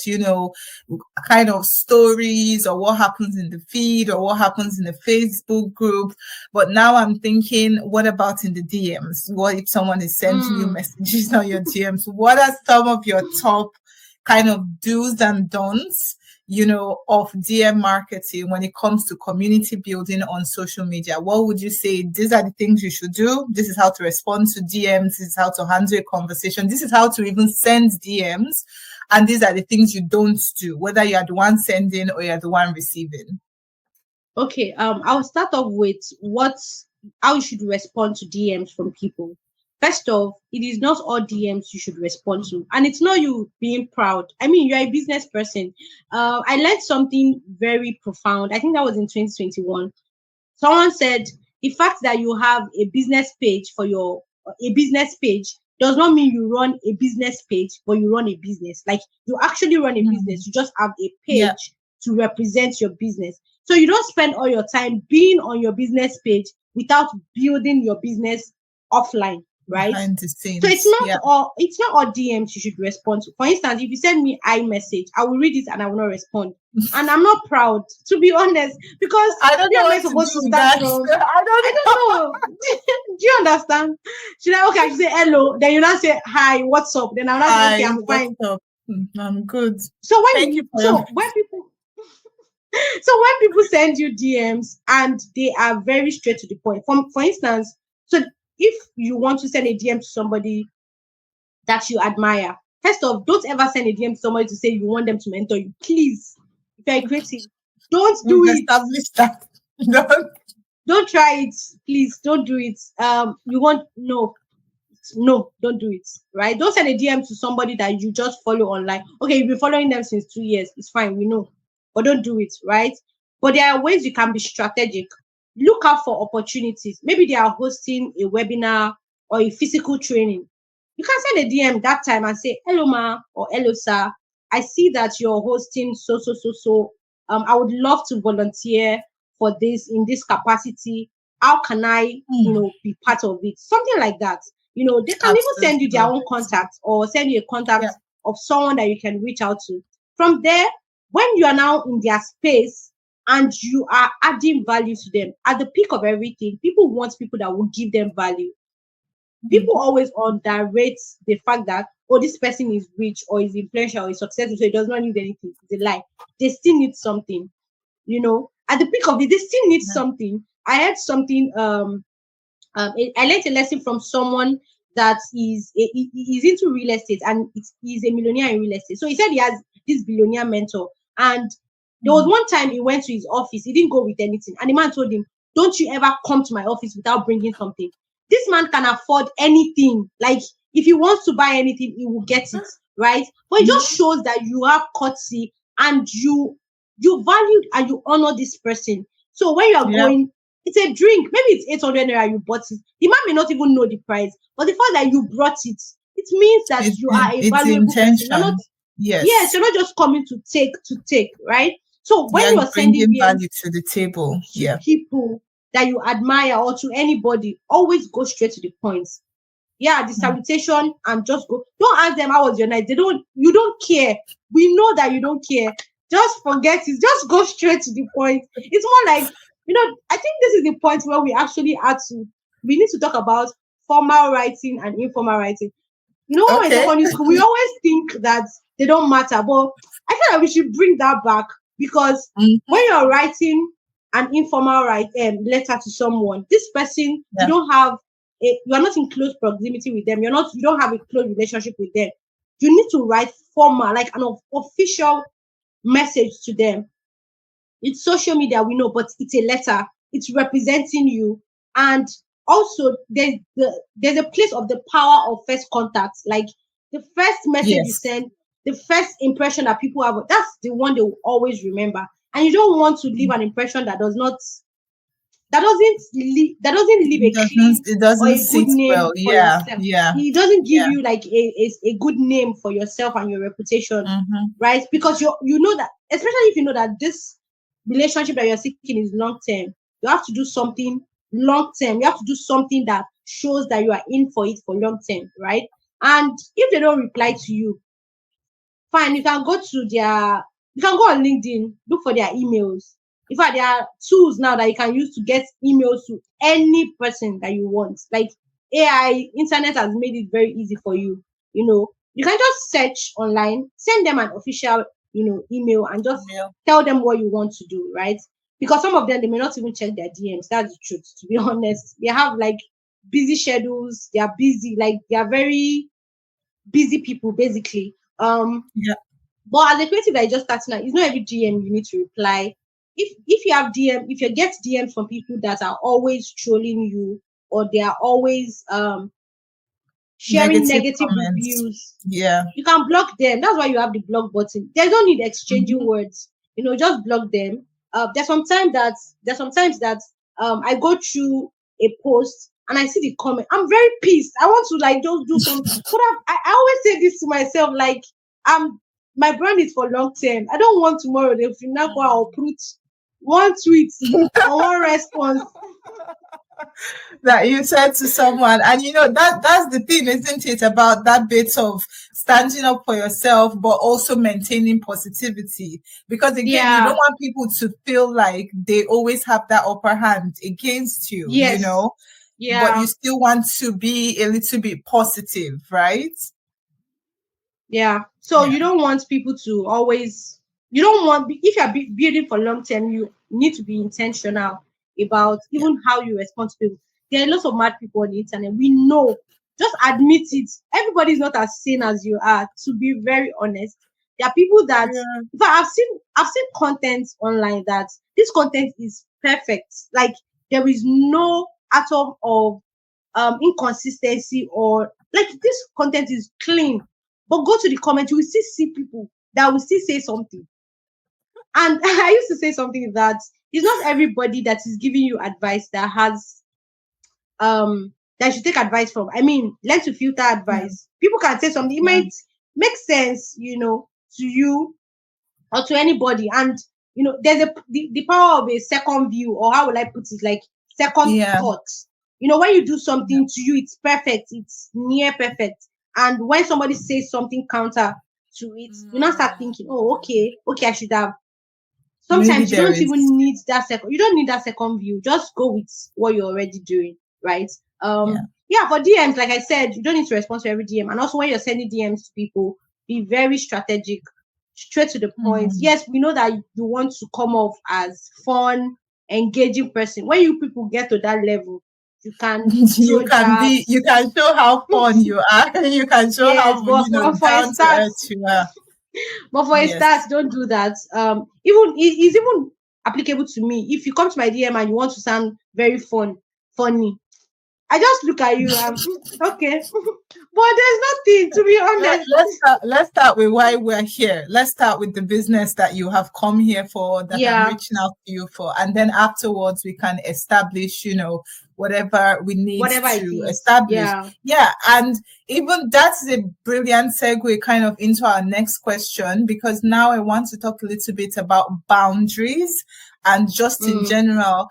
[SPEAKER 1] kind of stories or what happens in the feed or what happens in the Facebook group. But now I'm thinking, what about in the DMs? What if someone is sending you
[SPEAKER 2] Mm.
[SPEAKER 1] messages on your DMs? What are some of your top kind of do's and don'ts, of DM marketing when it comes to community building on social media? What would you say? These are the things you should do. This is how to respond to DMs. This is how to handle a conversation. This is how to even send DMs. And these are the things you don't do, whether you're the one sending or you're the one receiving.
[SPEAKER 2] Okay, I'll start off with how you should respond to DMs from people. First off, it is not all DMs you should respond to, and it's not you being proud. I mean, you're a business person. I learned something very profound. I think that was in 2021. Someone said the fact that you have a business page a business page does not mean you run a business page, but you run a business. Like you actually run a
[SPEAKER 1] Mm.
[SPEAKER 2] business. You just have a
[SPEAKER 1] Yeah.
[SPEAKER 2] page to represent your business. So you don't spend all your time being on your business page without building your business offline. right?
[SPEAKER 1] Behind the
[SPEAKER 2] So
[SPEAKER 1] scenes. Yeah.
[SPEAKER 2] it's not all DMs you should respond to. For instance, if you send me iMessage, I will read it and I will not respond. And I'm not proud, to be honest, because
[SPEAKER 1] I don't know
[SPEAKER 2] where am I
[SPEAKER 1] what to
[SPEAKER 2] supposed
[SPEAKER 1] do
[SPEAKER 2] to
[SPEAKER 1] with
[SPEAKER 2] start
[SPEAKER 1] that.
[SPEAKER 2] from?
[SPEAKER 1] I
[SPEAKER 2] I
[SPEAKER 1] don't know.
[SPEAKER 2] don't know. Do you understand? Should I, okay, I should say hello, then you now say hi, what's up? Then I'll not say, okay,
[SPEAKER 1] Hi,
[SPEAKER 2] I'm
[SPEAKER 1] what's
[SPEAKER 2] fine.
[SPEAKER 1] up? I'm good.
[SPEAKER 2] So
[SPEAKER 1] Thank you for your
[SPEAKER 2] when people send you DMs and they are very straight to the point. For instance, so if you want to send a DM to somebody that you admire, first off, don't ever send a DM to somebody to say you want them to mentor you. Please, if you're creative, don't do
[SPEAKER 1] We've
[SPEAKER 2] it.
[SPEAKER 1] established that.
[SPEAKER 2] Don't try it. Please don't do it. No, don't do it. Right? Don't send a DM to somebody that you just follow online. Okay, you've been following them since 2 years. It's fine, we know. But don't do it, right? But there are ways you can be strategic. Look out for opportunities. Maybe they are hosting a webinar or a physical training. You can send a DM that time and say, hello, ma, or hello, sir. I see that you're hosting so. I would love to volunteer for this in this capacity. How can I, be part of it? Something like that. They can even send you their own
[SPEAKER 1] Absolutely.
[SPEAKER 2] contact or send you a contact
[SPEAKER 1] Yeah.
[SPEAKER 2] of someone that you can reach out to. From there, when you are now in their space and you are adding value to them, at the peak of everything, people want people that will give them value. People always underrate the fact that, oh, this person is rich or is influential or is successful, so he does not need anything. It's a lie. They still need something. At the peak of it, they still need something. I heard something. I learned a lesson from someone that is into real estate and he's a millionaire in real estate. So he said he has this billionaire mentor, and there was one time he went to his office. He didn't go with anything, and the man told him, "Don't you ever come to my office without bringing something." This man can afford anything. Like if he wants to buy anything, he will get it, right? But it just shows that you have courtesy and you value and you honor this person. So when you are going, it's a drink. Maybe it's 800 naira you bought it. The man may not even know the price, but the fact that you brought it, it means that you are a
[SPEAKER 1] It's the
[SPEAKER 2] valuable person. You're not,
[SPEAKER 1] intention.
[SPEAKER 2] yes,
[SPEAKER 1] Yes.
[SPEAKER 2] you're not just coming to take, right? So when
[SPEAKER 1] Yeah,
[SPEAKER 2] you are sending
[SPEAKER 1] bringing value
[SPEAKER 2] DMs
[SPEAKER 1] to the table.
[SPEAKER 2] to
[SPEAKER 1] Yeah.
[SPEAKER 2] people that you admire or to anybody, always go straight to the point. Yeah, the salutation and just go. Don't ask them how was your night. You don't care. We know that you don't care. Just forget it. Just go straight to the point. It's more like, I think this is the point where we need to talk about formal writing and informal writing. When we're in
[SPEAKER 1] Okay.
[SPEAKER 2] secondary school, we always think that they don't matter, but I feel like we should bring that back because when you're writing an informal letter to someone, this person you don't have you are not in close proximity with them. You don't have a close relationship with them. You need to write formal, like an official message to them. It's social media, we know, but it's a letter. It's representing you, and also there's a place of the power of first contact. Like the first message you
[SPEAKER 1] Yes.
[SPEAKER 2] send, the first impression that people have, that's the one they will always remember. And you don't want to leave an impression that doesn't leave a clean
[SPEAKER 1] It
[SPEAKER 2] or
[SPEAKER 1] doesn't
[SPEAKER 2] a good
[SPEAKER 1] sit
[SPEAKER 2] name
[SPEAKER 1] well.
[SPEAKER 2] for
[SPEAKER 1] Yeah.
[SPEAKER 2] yourself.
[SPEAKER 1] Yeah.
[SPEAKER 2] It doesn't give
[SPEAKER 1] Yeah.
[SPEAKER 2] you like a good name for yourself and your reputation, right? Because you know that, especially if you know that this relationship that you're seeking is long term, you have to do something long term. You have to do something that shows that you are in for it for long term, right? And if they don't reply to you, fine, you can go on LinkedIn, look for their emails. In fact, there are tools now that you can use to get emails to any person that you want. Like internet has made it very easy for you. You can just search online, send them an official, email, and just tell them what you want to do, right? Because some of them, they may not even check their DMs. That's the truth, to be honest. They have like busy schedules. They are busy, like they are very busy people, basically. But as a creative that is just starting out, it's not every DM you need to reply. If you get DMs from people that are always trolling you or they are always sharing negative
[SPEAKER 1] comments.
[SPEAKER 2] reviews,
[SPEAKER 1] Yeah.
[SPEAKER 2] you can block them. That's why you have the block button. There's no need exchanging words. Just block them. There's sometimes that I go through a post and I see the comment. I'm very pissed. I want to like just do something. But I always say this to myself, like my brand is for long term. I don't want tomorrow the financial or put one tweet or one response.
[SPEAKER 1] that you said to someone. And that's the thing, isn't it, about that bit of standing up for yourself, but also maintaining positivity. Because again, you don't
[SPEAKER 2] Yeah.
[SPEAKER 1] want people to feel like they always have that upper hand against you,
[SPEAKER 2] Yes.
[SPEAKER 1] but
[SPEAKER 2] Yeah.
[SPEAKER 1] you still want to be a little bit positive, right?
[SPEAKER 2] Yeah. So
[SPEAKER 1] Yeah.
[SPEAKER 2] you don't want people to always, you don't want, if you're building for long term, you need to be intentional about
[SPEAKER 1] Yeah.
[SPEAKER 2] even how you respond to people. There are lots of mad people on the internet. We know. Just admit it. Everybody's not as sane as you are, to be very honest. There are people that,
[SPEAKER 1] Yeah.
[SPEAKER 2] in fact, I've seen content online that this content is perfect. Like there is no atom of inconsistency, or like this content is clean, but go to the comment, you will still see people that will still say something. And I used to say something that it's not everybody that is giving you advice that has that you should take advice from. I mean, learn to filter
[SPEAKER 1] Yeah.
[SPEAKER 2] advice. People can say something, it
[SPEAKER 1] Yeah.
[SPEAKER 2] might make sense, to you or to anybody. And there's the power of a second view, or how will I put it, like second
[SPEAKER 1] Yeah.
[SPEAKER 2] thoughts. When you do something to you, it's perfect, it's near perfect, and when somebody says something counter to it, you now start thinking, oh, okay, I should have.
[SPEAKER 1] Maybe
[SPEAKER 2] Sometimes you
[SPEAKER 1] there
[SPEAKER 2] don't
[SPEAKER 1] is.
[SPEAKER 2] even need that second, you don't need that second view. Just go with what you're already doing, right?
[SPEAKER 1] Yeah.
[SPEAKER 2] Yeah, for DMs, like I said, you don't need to respond to every DM. And also when you're sending DMs to people, be very strategic, straight to the point.
[SPEAKER 1] Mm.
[SPEAKER 2] Yes, we know that you want to come off as fun, engaging person. When you people get to that level, you can throw
[SPEAKER 1] You
[SPEAKER 2] jabs.
[SPEAKER 1] can show how fun you are. You can show
[SPEAKER 2] Yes,
[SPEAKER 1] how,
[SPEAKER 2] but for a
[SPEAKER 1] down to
[SPEAKER 2] start,
[SPEAKER 1] earth you are. Yes.
[SPEAKER 2] don't do that. Even it's even applicable to me. If you come to my DM and you want to sound very funny, I just look at you and okay. But there's nothing, to be honest.
[SPEAKER 1] Let's start with why we're here. Let's start with the business that you have come here for, that I'm
[SPEAKER 2] Yeah,
[SPEAKER 1] reaching out to you for, and then afterwards we can establish, whatever we need
[SPEAKER 2] whatever it
[SPEAKER 1] to
[SPEAKER 2] is.
[SPEAKER 1] establish.
[SPEAKER 2] Yeah.
[SPEAKER 1] Yeah, and even that's a brilliant segue kind of into our next question, because now I want to talk a little bit about boundaries and just in
[SPEAKER 2] Mm.
[SPEAKER 1] general.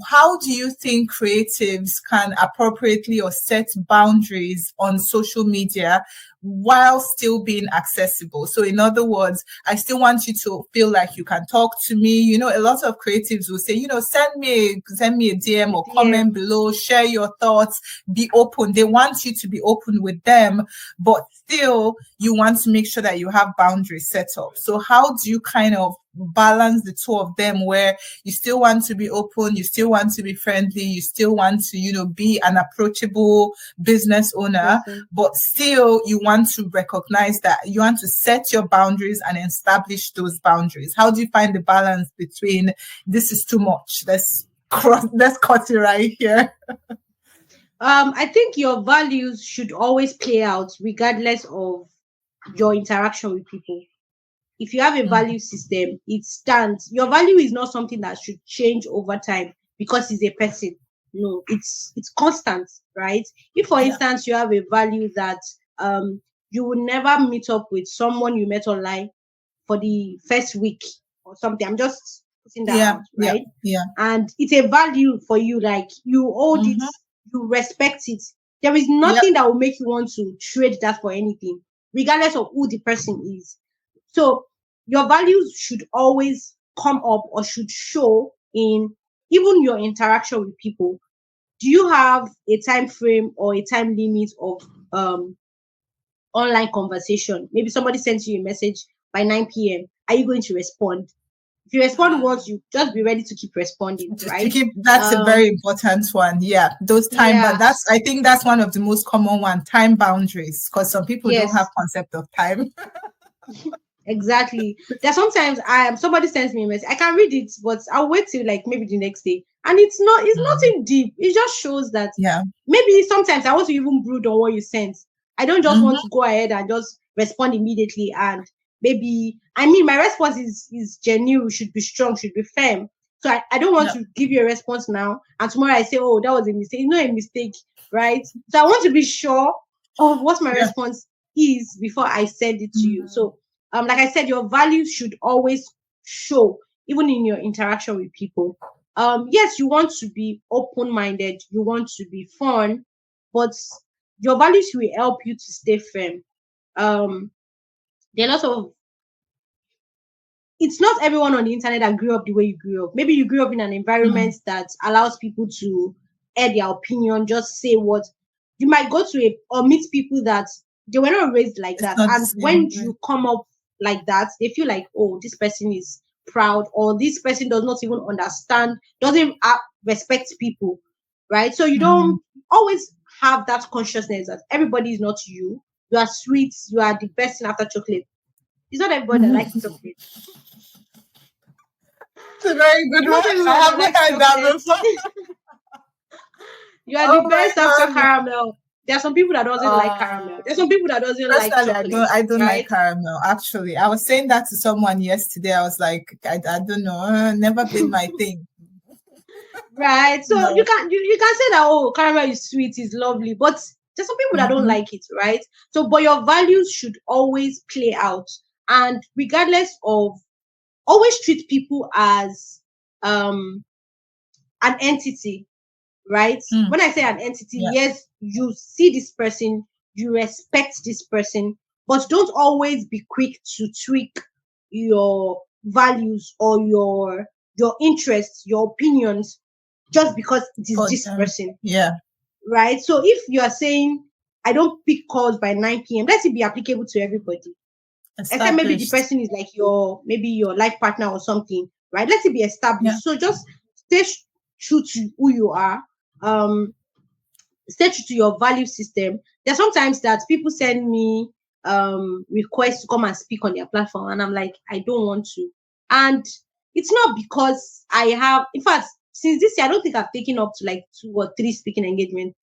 [SPEAKER 1] How do you think creatives can appropriately or set boundaries on social media while still being accessible? So in other words, I still want you to feel like you can talk to me. A lot of creatives will say, send me a DM or comment
[SPEAKER 2] DM.
[SPEAKER 1] below, share your thoughts, be open. They want you to be open with them, but still you want to make sure that you have boundaries set up. So how do you kind of balance the two of them, where you still want to be open, you still want to be friendly, you still want to, be an approachable business owner,
[SPEAKER 2] Person.
[SPEAKER 1] but still you want to recognize that you want to set your boundaries and establish those boundaries? How do you find the balance between this is too much, let's cut it right here?
[SPEAKER 2] I think your values should always play out regardless of your interaction with people. If you have a
[SPEAKER 1] Mm,
[SPEAKER 2] value system, it stands. Your value is not something that should change over time because he's a person. No, it's constant, right? If, for
[SPEAKER 1] yeah.
[SPEAKER 2] instance, you have a value that you will never meet up with someone you met online for the first week or something. I'm just putting that
[SPEAKER 1] Yeah.
[SPEAKER 2] out,
[SPEAKER 1] Yeah.
[SPEAKER 2] right?
[SPEAKER 1] Yeah.
[SPEAKER 2] And it's a value for you, like you hold it,
[SPEAKER 1] Mm-hmm.
[SPEAKER 2] you respect it. There is
[SPEAKER 1] Yep.
[SPEAKER 2] nothing that will make you want to trade that for anything, regardless of who the person is. So your values should always come up or should show in even your interaction with people. Do you have a time frame or a time limit of um online conversation? Maybe somebody sends you a message by 9 p.m. Are you going to respond? If you respond once, you just be ready to keep responding,
[SPEAKER 1] Just to
[SPEAKER 2] right?
[SPEAKER 1] keep, that's a very
[SPEAKER 2] Um,
[SPEAKER 1] important one. Yeah, those time, but
[SPEAKER 2] yeah,
[SPEAKER 1] that's, I think that's one of the most common one, time boundaries, because some people don't have
[SPEAKER 2] yes,
[SPEAKER 1] concept of time.
[SPEAKER 2] exactly. There sometimes somebody sends me a message, I can read it, but I'll wait till like maybe the next day, and it's
[SPEAKER 1] Mm,
[SPEAKER 2] nothing deep. It just shows that
[SPEAKER 1] yeah.
[SPEAKER 2] maybe sometimes I want to even brood on what you sent. I don't just want
[SPEAKER 1] Mm-hmm.
[SPEAKER 2] to go ahead and just respond immediately. And maybe, I mean, my response is genuine, should be strong, should be firm. So I don't want
[SPEAKER 1] Yeah.
[SPEAKER 2] to give you a response now, and tomorrow I say, oh, that was a mistake. It's not a mistake, right? So I want to be sure of what my
[SPEAKER 1] Yeah.
[SPEAKER 2] response is before I send it to you.
[SPEAKER 1] Mm,
[SPEAKER 2] So like I said, your values should always show, even in your interaction with people. Yes, you want to be open-minded, you want to be fun, but your values will help you to stay firm. There are lots of It's not everyone on the internet that grew up the way you grew up. Maybe you grew up in an environment that allows people to air their opinion, just say what you might go to or meet people that they were not raised like
[SPEAKER 1] It's
[SPEAKER 2] that.
[SPEAKER 1] not the
[SPEAKER 2] And
[SPEAKER 1] same.
[SPEAKER 2] when you come up like that, they feel like, oh, this person is proud, or this person does not even understand, doesn't respect people, right? So you don't always have that consciousness that everybody is not you. You are sweet, you are the best thing after chocolate. It's not everybody that likes chocolate.
[SPEAKER 1] It's a very good
[SPEAKER 2] It's
[SPEAKER 1] one.
[SPEAKER 2] not
[SPEAKER 1] I
[SPEAKER 2] everyone that
[SPEAKER 1] haven't
[SPEAKER 2] likes
[SPEAKER 1] heard that
[SPEAKER 2] chocolate.
[SPEAKER 1] before.
[SPEAKER 2] You are the
[SPEAKER 1] Oh my
[SPEAKER 2] best after
[SPEAKER 1] God.
[SPEAKER 2] caramel. There are some people that doesn't like caramel. There's some people that doesn't like
[SPEAKER 1] Personally,
[SPEAKER 2] chocolate,
[SPEAKER 1] I don't like
[SPEAKER 2] right?
[SPEAKER 1] caramel. Actually, I was saying that to someone yesterday. I was like, I don't know, never been my thing.
[SPEAKER 2] Right. So
[SPEAKER 1] No.
[SPEAKER 2] you can say that, oh, caramel is sweet, is lovely, but there's some people that don't like it, right? So, but your values should always play out, and regardless of, always treat people as an entity, right? When I say an entity,
[SPEAKER 1] Yeah.
[SPEAKER 2] yes, you see this person, you respect this person, but don't always be quick to tweak your values or your interests, your opinions, just because it is
[SPEAKER 1] For
[SPEAKER 2] this
[SPEAKER 1] them.
[SPEAKER 2] person,
[SPEAKER 1] Yeah.
[SPEAKER 2] right? So if you are saying, I don't pick calls by 9 p.m., let it be applicable to everybody. Except maybe the
[SPEAKER 1] Established.
[SPEAKER 2] person is like maybe your life partner or something, right? Let it be
[SPEAKER 1] Yeah.
[SPEAKER 2] established. So just stay true to who you are. Stay true to your value system. There's sometimes that people send me requests to come and speak on their platform, and I'm like, I don't want to. And it's not because I have, in fact, since this year, I don't think I've taken up to like 2 or 3 speaking engagements,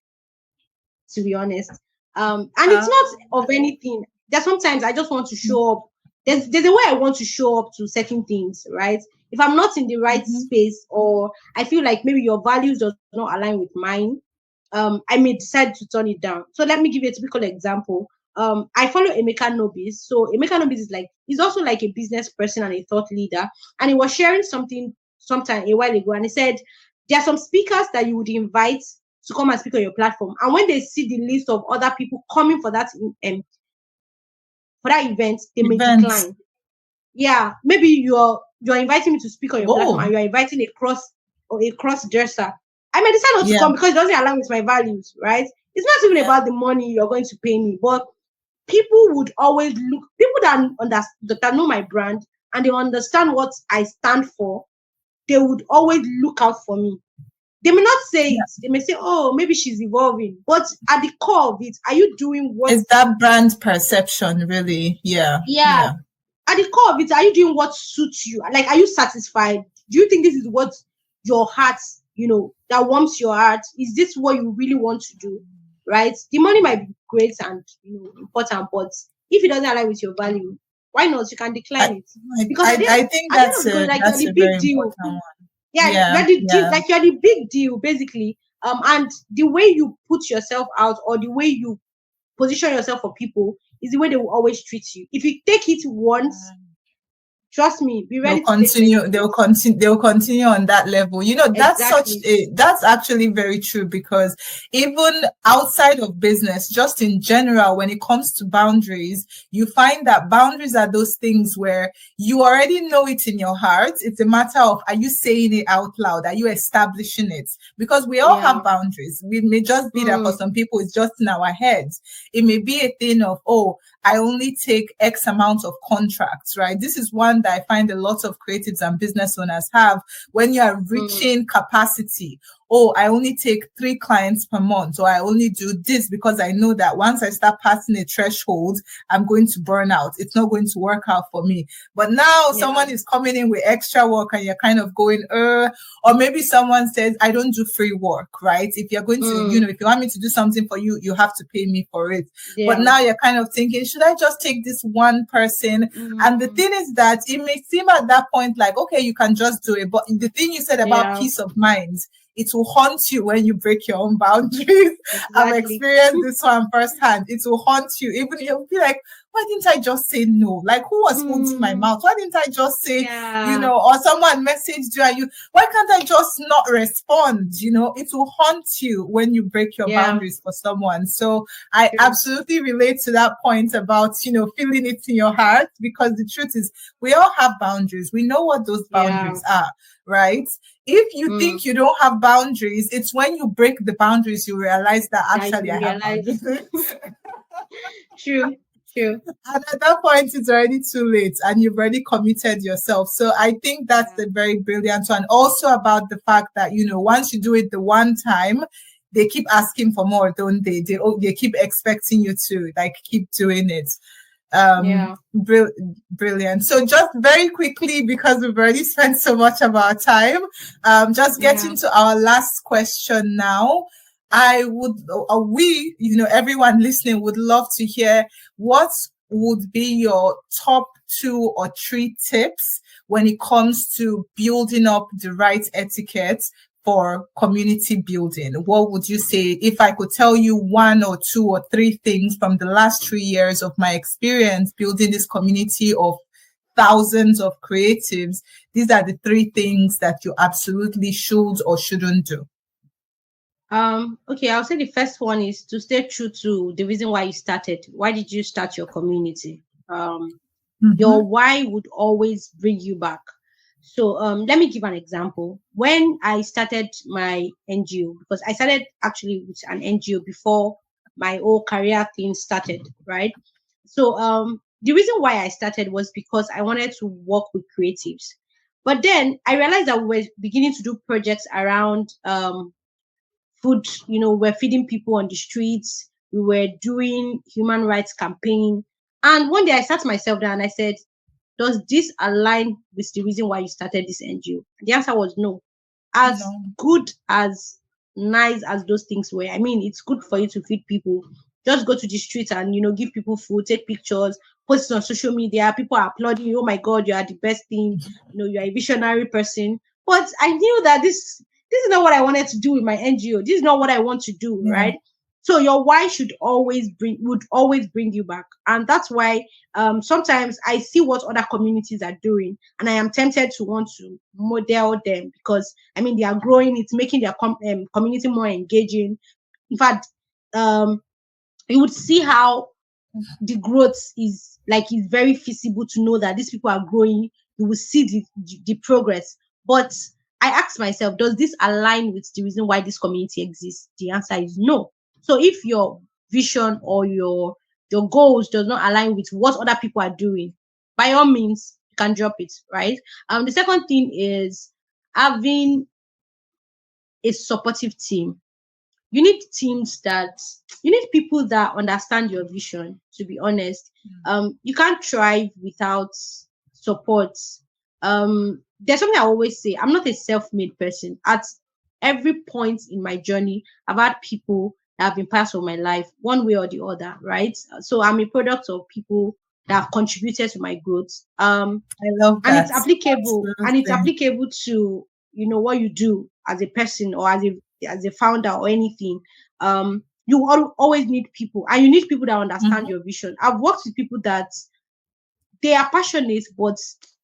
[SPEAKER 2] to be honest. And it's not of anything. There's sometimes I just want to show up. There's a way I want to show up to certain things, right? If I'm not in the right space, or I feel like maybe your values does not align with mine, I may decide to turn it down. So let me give you a typical example. I follow Emeka Nobis. So Emeka Nobis he's also like a business person and a thought leader. And he was sharing something sometime a while ago, and he said there are some speakers that you would invite to come and speak on your platform, and when they see the list of other people coming for that event, they may
[SPEAKER 1] Events.
[SPEAKER 2] decline. Yeah, maybe you're inviting me to speak on your platform, and you're inviting a cross dresser. I may decide not to come because it doesn't align with my values, right? It's not even about the money you're going to pay me, but people would always look, people that know my brand and they understand what I stand for, they would always look out for me. They may not say it. They may say, oh, maybe she's evolving. But at the core of it, are you doing what?
[SPEAKER 1] Is that brand perception really? Yeah.
[SPEAKER 2] Yeah. At the core of it, are you doing what suits you? Like, are you satisfied? Do you think this is what your heart, that warms your heart? Is this what you really want to do? Right? The money might be great and important, but if it doesn't align with your value, why not? You can decline it. Because
[SPEAKER 1] I think
[SPEAKER 2] at the end of the day, like, you're
[SPEAKER 1] that's
[SPEAKER 2] the
[SPEAKER 1] a
[SPEAKER 2] big
[SPEAKER 1] very
[SPEAKER 2] deal.
[SPEAKER 1] important one.
[SPEAKER 2] Yeah, you're the big deal, basically. And the way you put yourself out, or the way you position yourself for people, is the way they will always treat you. If you take it once, trust me, be ready to take many more.
[SPEAKER 1] They'll continue on that level. That's actually very true, because even outside of business, just in general, when it comes to boundaries, you find that boundaries are those things where you already know it in your heart. It's a matter of, are you saying it out loud? Are you establishing it? Because we all have boundaries. We may just be that for some people, it's just in our heads. It may be a thing of, oh, I only take X amount of contracts, right? This is one that I find a lot of creatives and business owners have. When you are reaching capacity, oh, I only take 3 clients per month, or I only do this because I know that once I start passing a threshold, I'm going to burn out. It's not going to work out for me. But now someone is coming in with extra work and you're kind of going, or maybe someone says, I don't do free work, right? If you're going to, if you want me to do something for you, you have to pay me for it. But now you're kind of thinking, should I just take this one person? And the thing is that it may seem at that point like, okay, you can just do it. But the thing you said about peace of mind, it will haunt you when you break your own boundaries. I've
[SPEAKER 2] Exactly.
[SPEAKER 1] experienced this one firsthand. It will haunt you. Even you'll be like, why didn't I just say no? Like, who was holding my mouth? Why didn't I just say,
[SPEAKER 2] Yeah.
[SPEAKER 1] or someone messaged you and why can't I just not respond? It will haunt you when you break your boundaries for someone. So I absolutely relate to that point about, feeling it in your heart, because the truth is we all have boundaries. We know what those boundaries are, right? If you think you don't have boundaries, it's when you break the boundaries, you realize that actually I have boundaries.
[SPEAKER 2] True.
[SPEAKER 1] And at that point, it's already too late and you've already committed yourself. So I think that's the very brilliant one. Also about the fact that, once you do it the one time, they keep asking for more, don't they? They keep expecting you to keep doing it. Brilliant. So just very quickly, because we've already spent so much of our time, just getting to our last question now. Everyone listening would love to hear what would be your top 2 or 3 tips when it comes to building up the right etiquette for community building. What would you say if I could tell you 1 or 2 or 3 things from the last 3 years of my experience building this community of thousands of creatives? These are the 3 things that you absolutely should or shouldn't do.
[SPEAKER 2] Okay, I'll say the first one is to stay true to the reason why you started. Why did you start your community? Your why would always bring you back. So let me give an example. When I started my NGO, because I started actually with an NGO before my whole career thing started, right? So the reason why I started was because I wanted to work with creatives. But then I realized that we were beginning to do projects around food. We're feeding people on the streets. We were doing human rights campaign. And one day I sat myself down and I said, does this align with the reason why you started this NGO? The answer was no. As good as nice as those things were, I mean, it's good for you to feed people. Just go to the streets and, give people food, take pictures, post it on social media. People are applauding you. Oh my God, you are the best thing. You are a visionary person. But I knew that this is not what I wanted to do with my NGO. This is not what I want to do, right? So your why would always bring you back. And that's why sometimes I see what other communities are doing and I am tempted to want to model them, because I mean, they are growing, it's making their community more engaging. In fact, you would see how the growth is very feasible to know that these people are growing. You will see the progress. But I asked myself, does this align with the reason why this community exists? The answer is no. So if your vision or your goals does not align with what other people are doing, by all means, you can drop it, right? The second thing is having a supportive team. You need people that understand your vision, to be honest. You can't thrive without support. There's something I always say, I'm not a self-made person. At every point in my journey, I've had people that have been part of my life one way or the other, right? So I'm a product of people that have contributed to my growth.
[SPEAKER 1] I love that.
[SPEAKER 2] And it's applicable. Absolutely. And it's applicable to what you do as a person or as a founder or anything. You always need people, and you need people that understand your vision. I've worked with people that they are passionate, but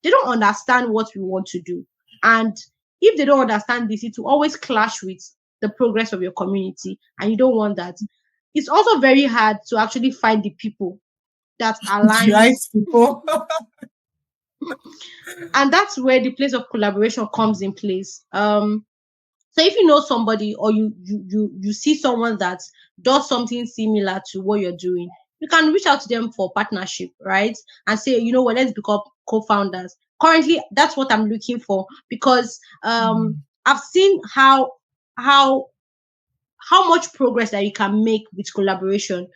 [SPEAKER 2] they don't understand what we want to do. And if they don't understand this, it will always clash with the progress of your community, and you don't want that. It's also very hard to actually find the people that align.
[SPEAKER 1] Right people.
[SPEAKER 2] And that's where the place of collaboration comes in place. So if you know somebody, or you see someone that does something similar to what you're doing, you can reach out to them for partnership, right? And say, let's become co-founders. Currently, that's what I'm looking for, because I've seen how much progress that you can make with collaboration.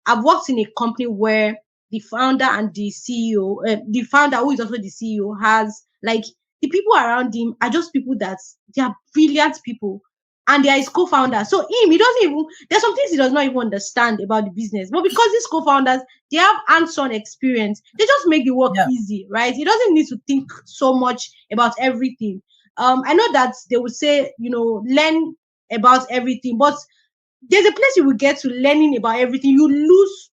[SPEAKER 2] I've worked in a company where the founder and the CEO, the founder who is also the CEO, has the people around him are just people that they are brilliant people, and they are his co-founders. So he doesn't even, there's some things he does not even understand about the business, but because these co-founders, they have hands-on experience, they just make the work easy, right? He doesn't need to think so much about everything. I know that they would say, learn about everything, but there's a place you will get to learning about everything. You lose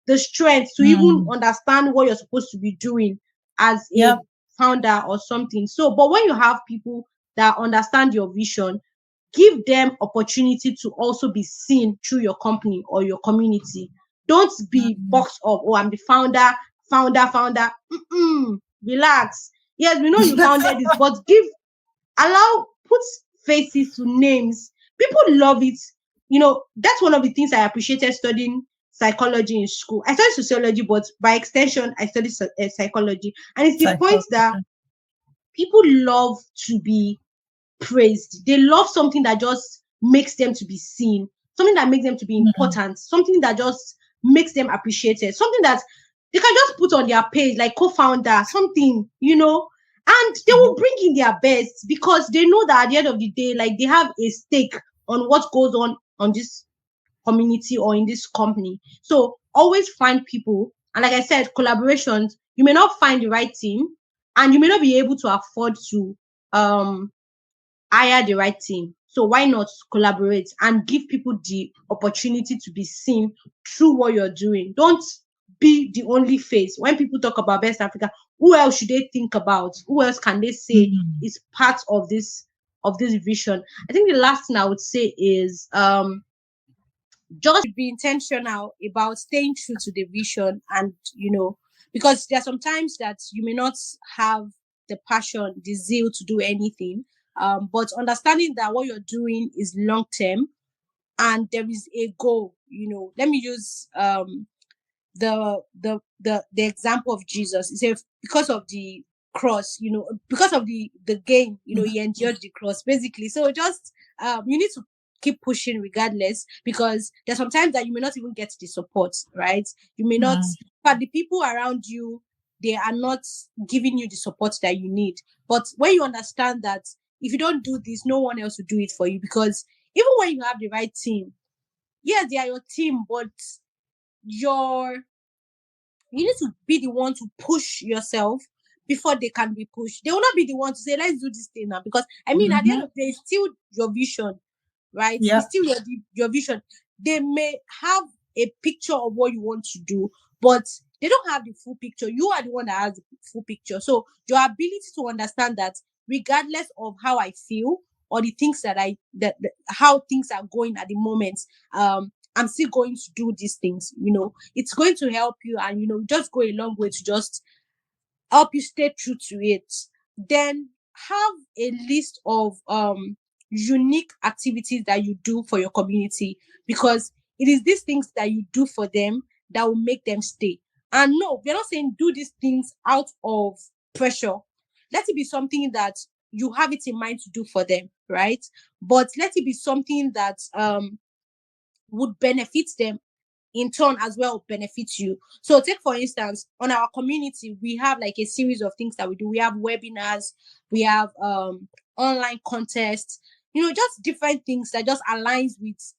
[SPEAKER 2] the strength to even understand what you're supposed to be doing as a founder or something. So, but when you have people that understand your vision, give them opportunity to also be seen through your company or your community. Don't be boxed up. Oh, I'm the founder. Relax. Yes, we know you founded this, but put faces to names. People love it. That's one of the things I appreciated studying psychology in school. I studied sociology, but by extension, I studied psychology. And it's the point that people love to be praised. They love something that just makes them to be seen, something that makes them to be important, something that just makes them appreciated, something that they can just put on their page, like co-founder, something, and they will bring in their best because they know that at the end of the day, like, they have a stake on what goes on this community or in this company. So always find people. And like I said, collaborations, you may not find the right team and you may not be able to afford to hire the right team. So why not collaborate and give people the opportunity to be seen through what you're doing? Don't be the only face. When people talk about Best Africa, who else should they think about? Who else can they say is part of this vision? I think the last thing I would say is just be intentional about staying true to the vision, and because there are some times that you may not have the passion, the zeal to do anything, but understanding that what you're doing is long term and there is a goal. Let me use the example of Jesus. He said because of the cross, because of the gain, he endured the cross basically. So just you need to keep pushing regardless, because there's sometimes that you may not even get the support, right? You may not, but the people around you, they are not giving you the support that you need. But when you understand that if you don't do this, no one else will do it for you, because even when you have the right team, yes, they are your team, but you need to be the one to push yourself before they can be pushed. They will not be the one to say, let's do this thing now, because at the end of the day, it's still your vision, right? It's still your vision. They may have a picture of what you want to do, but they don't have the full picture. You are the one that has the full picture. So your ability to understand that regardless of how I feel or the things how things are going at the moment, I'm still going to do these things, it's going to help you, and just go a long way to just help you stay true to it. Then have a list of unique activities that you do for your community, because it is these things that you do for them that will make them stay. And no, we're not saying do these things out of pressure. Let it be something that you have it in mind to do for them, right? But let it be something that would benefit them, in turn as well benefits you. So take for instance, on our community, we have like a series of things that we do. We have webinars, we have online contests, just different things that just aligns with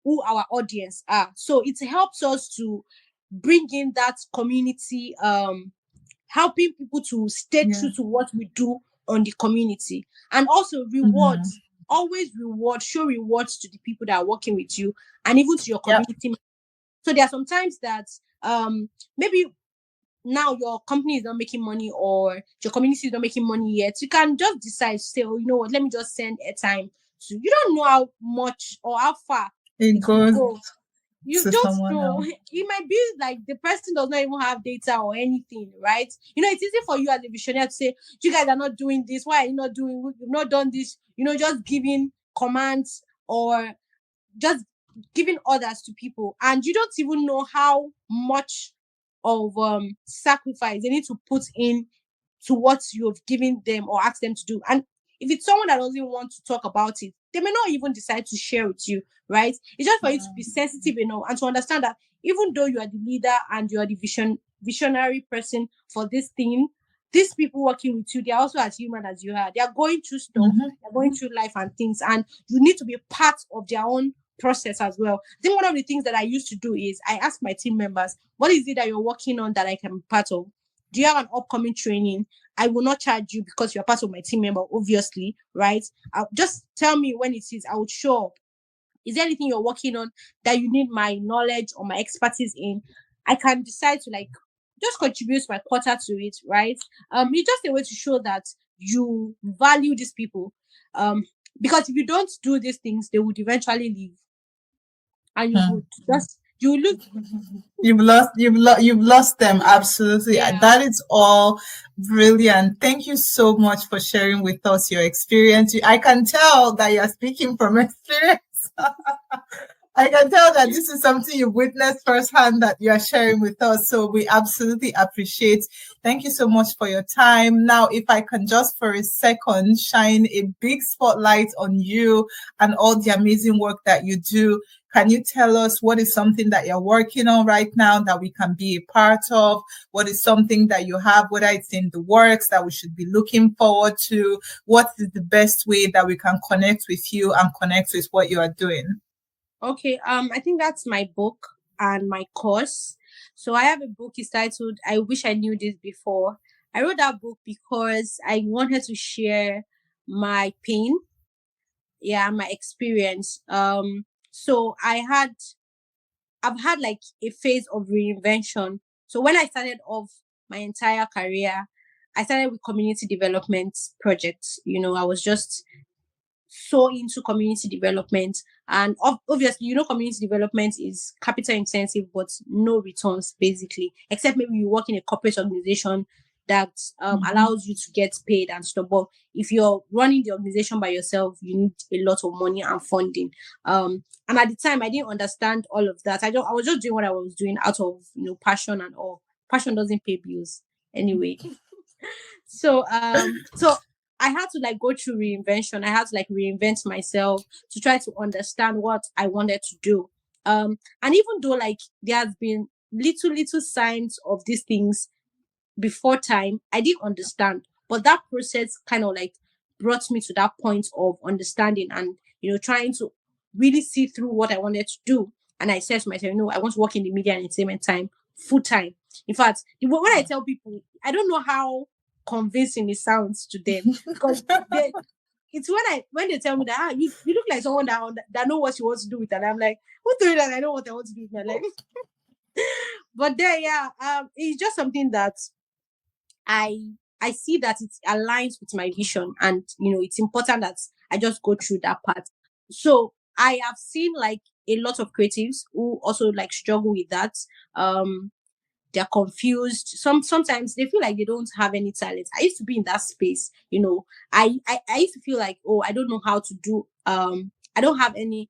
[SPEAKER 2] who our audience are. So it helps us to bring in that community, helping people to stay true to what we do on the community. And also rewards, always show rewards to the people that are working with you and even to your community. So there are some times that maybe now your company is not making money or your community is not making money yet. You can just decide to say, oh, you know what, let me just send airtime to. You don't know how much or how far
[SPEAKER 1] it goes.
[SPEAKER 2] You don't know. It might be like the person does not even have data or anything, right? It's easy for you as a visionary to say, you guys are not doing this. Why are you not doing? You've not done this. Just giving commands or just giving orders to people, and you don't even know how much of sacrifice they need to put in to what you've given them or asked them to do. And if it's someone that doesn't want to talk about it, they may not even decide to share with you, right? It's just for you to be sensitive enough and to understand that even though you are the leader and you are the visionary person for this thing, these people working with you, they are also as human as you are. They are going through stuff, they're going through life and things, and you need to be part of their own process as well. I think one of the things that I used to do is I ask my team members, what is it that you're working on that I can be part of? do you have an upcoming training? I will not charge you because you're part of my team member, obviously, right? Just tell me when it is. I would show up. Is there anything you're working on that you need my knowledge or my expertise in? I can decide to like just contribute my quota to it, right? It's just a way to show that you value these people. Because if you don't do these things, they would eventually leave, and you look.
[SPEAKER 1] You've lost them. Absolutely.
[SPEAKER 2] Yeah.
[SPEAKER 1] That is all brilliant. Thank you so much for sharing with us your experience. I can tell that you're speaking from experience. I can tell that this is something you've witnessed firsthand that you are sharing with us. So we absolutely appreciate. Thank you so much for your time. Now, if I can just for a second shine a big spotlight on you and all the amazing work that you do. Can you tell us what is something that you're working on right now that we can be a part of? What is something that you have, whether it's in the works that we should be looking forward to? What is the best way that we can connect with you and connect with what you are doing?
[SPEAKER 2] Okay, I think that's my book and my course. So I have a book, it's titled I Wish I Knew This Before. I wrote that book because I wanted to share my pain, my experience. So I've had like a phase of reinvention. So when I started off my entire career, I started with community development projects. I was just so into community development, and obviously community development is capital intensive but no returns, basically, except maybe you work in a corporate organization that allows you to get paid and stuff. But if you're running the organization by yourself, you need a lot of money and funding. And at the time I didn't understand all of that. I was just doing what I was doing out of passion and all. Passion doesn't pay bills anyway. So I had to like go through reinvention. I had to like reinvent myself to try to understand what I wanted to do. And even though like there has been little signs of these things before time, I didn't understand. But that process kind of like brought me to that point of understanding and trying to really see through what I wanted to do. And I said to myself, I want to work in the media and entertainment time full time. In fact, when I tell people, I don't know how convincing it sounds to them, because it's when they tell me that you look like someone that know what you want to do with it. And I'm like, who told you that I know what I want to do with my life? But it's just something that I see that it aligns with my vision, and it's important that I just go through that part. So I have seen like a lot of creatives who also like struggle with that. They're confused. Sometimes they feel like they don't have any talent. I used to be in that space. I used to feel like, oh, I don't know how to do. I don't have any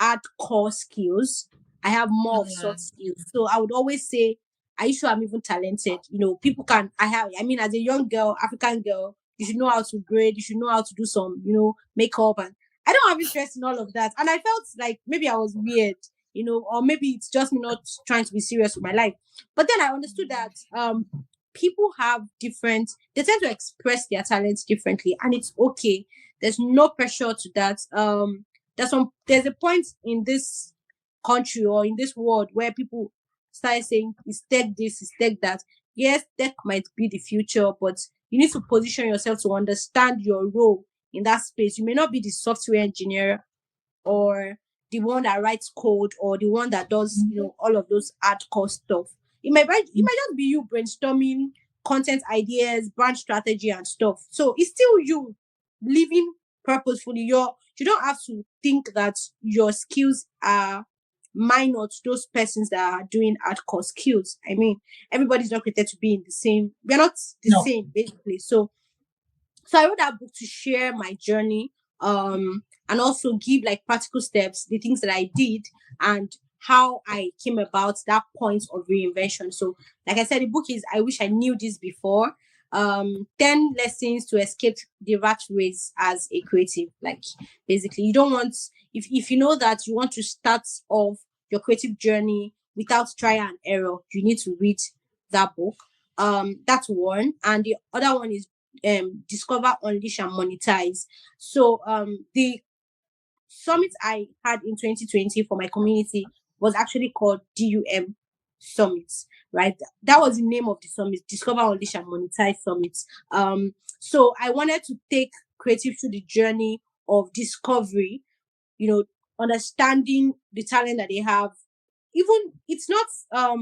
[SPEAKER 2] hardcore skills. I have more of soft skills. So I would always say, I used to am even talented. People can. I mean, as a young girl, African girl, you should know how to braid. You should know how to do some, makeup, and I don't have interest in all of that. And I felt like maybe I was weird, or maybe it's just me not trying to be serious with my life. But then I understood that people have different. They tend to express their talents differently, and it's okay. There's no pressure to that. There's a point in this country or in this world where people start saying it's tech this, it's tech that. Yes, tech might be the future, but you need to position yourself to understand your role in that space. You may not be the software engineer or the one that writes code or the one that does all of those hardcore stuff. It might just be you brainstorming content ideas, brand strategy and stuff. So it's still you living purposefully. You don't have to think that your skills are minor to those persons that are doing hardcore skills. I mean, everybody's not created to be in the same. We're not the same, basically. So I wrote that book to share my journey, and also give like practical steps, the things that I did, and how I came about that point of reinvention. So, like I said, the book is I Wish I Knew This Before. 10 lessons to escape the rat race as a creative. Like, basically, you don't want, if you know that you want to start off your creative journey without trial and error, you need to read that book. That's one. And the other one is Discover, Unleash, and Monetize. So the summit I had in 2020 for my community was actually called DUM. Summit, right? That was the name of the summit, Discover, Unleash, and Monetize Summit. So I wanted to take creative through the journey of discovery, understanding the talent that they have. Even it's not a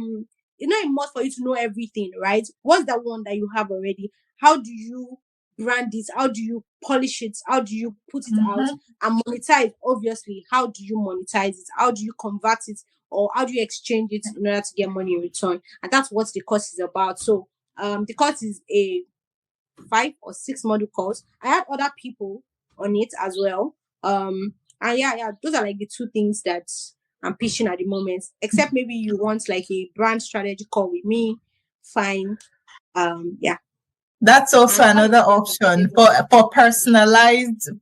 [SPEAKER 2] must for you to know everything, right? What's that one that you have already? How do you brand it? How do you polish it? How do you put it out
[SPEAKER 1] Mm-hmm.
[SPEAKER 2] and monetize? Obviously, how do you monetize it? How do you convert it, or how do you exchange it in order to get money in return? And that's what the course is about. So the course is a 5 or 6 module course. I had other people on it as well. And yeah, those are like the two things that I'm pitching at the moment. Except maybe you want like a brand strategy call with me, fine. Yeah.
[SPEAKER 1] That's also
[SPEAKER 2] And all
[SPEAKER 1] another
[SPEAKER 2] of them
[SPEAKER 1] option
[SPEAKER 2] available.
[SPEAKER 1] for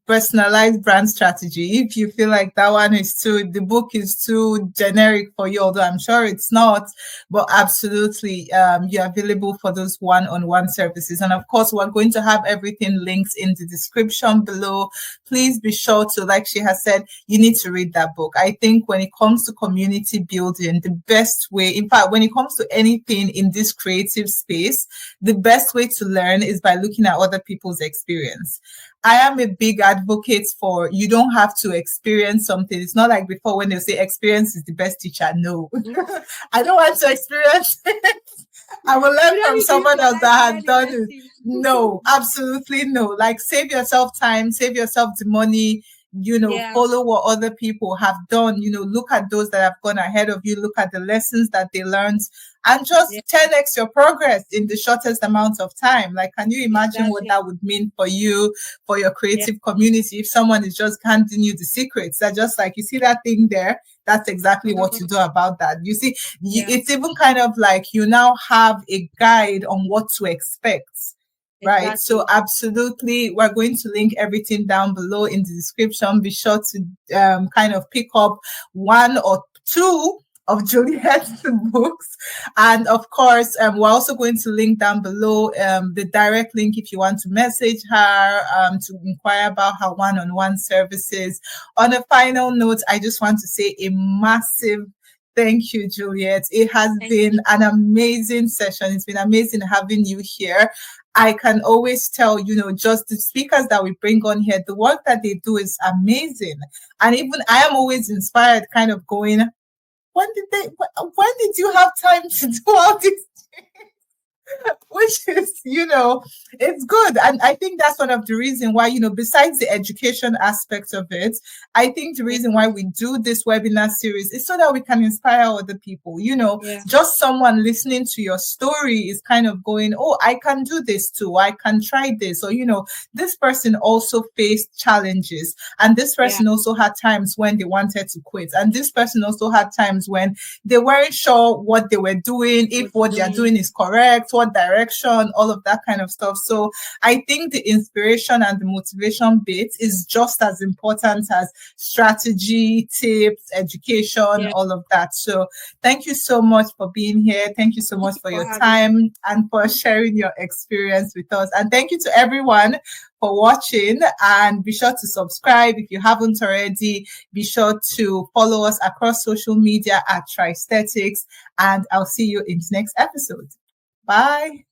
[SPEAKER 1] personalized brand strategy. If you feel like that one is the book is too generic for you, although I'm sure it's not, but absolutely, you're available for those one-on-one services. And of course, we're going to have everything linked in the description below. Please be sure to, like she has said, you need to read that book. I think when it comes to community building, the best way, in fact, when it comes to anything in this creative space, the best way to learn is by looking at other people's experience. I am a big advocate for you don't have to experience something. It's not like before when they say experience is the best teacher. No, I don't want to experience it. I will learn from someone else that has done it. No, absolutely no. Like save yourself time, save yourself the money,
[SPEAKER 2] Yeah.
[SPEAKER 1] follow what other people have done, look at those that have gone ahead of you, look at the lessons that they learned, and just 10x your progress in the shortest amount of time. Like, can you imagine what that would mean for you, for your creative community, if someone is just handing you the secrets? That just like, you see that thing there, that's exactly what to do about that. You see, it's even kind of like you now have a guide on what to expect. Right.
[SPEAKER 2] Exactly.
[SPEAKER 1] So absolutely, we're going to link everything down below in the description. Be sure to kind of pick up 1 or 2 of Juliet's books. And of course, we're also going to link down below the direct link if you want to message her to inquire about her one-on-one services. On a final note, I just want to say a massive thank you, Juliet. It has been an amazing session. It's been amazing having you here. I can always tell, just the speakers that we bring on here, the work that they do is amazing. And even I am always inspired, kind of going, when did you have time to do all these things? Which is, it's good. And I think that's one of the reasons why, besides the education aspect of it, I think the reason why we do this webinar series is so that we can inspire other people. Just someone listening to your story is kind of going, oh, I can do this too. I can try this. Or, this person also faced challenges. And this person also had times when they wanted to quit. And this person also had times when they weren't sure what they were doing, if what they're doing is correct, what direction, all of that kind of stuff. So I think the inspiration and the motivation bit is just as important as strategy, tips, education, all of that. So thank you so much for being here. Thank you so much for your time and for sharing your experience with us. And thank you to everyone for watching, and be sure to subscribe if you haven't already. Be sure to follow us across social media at Tristhetics, and I'll see you in the next episode. Bye.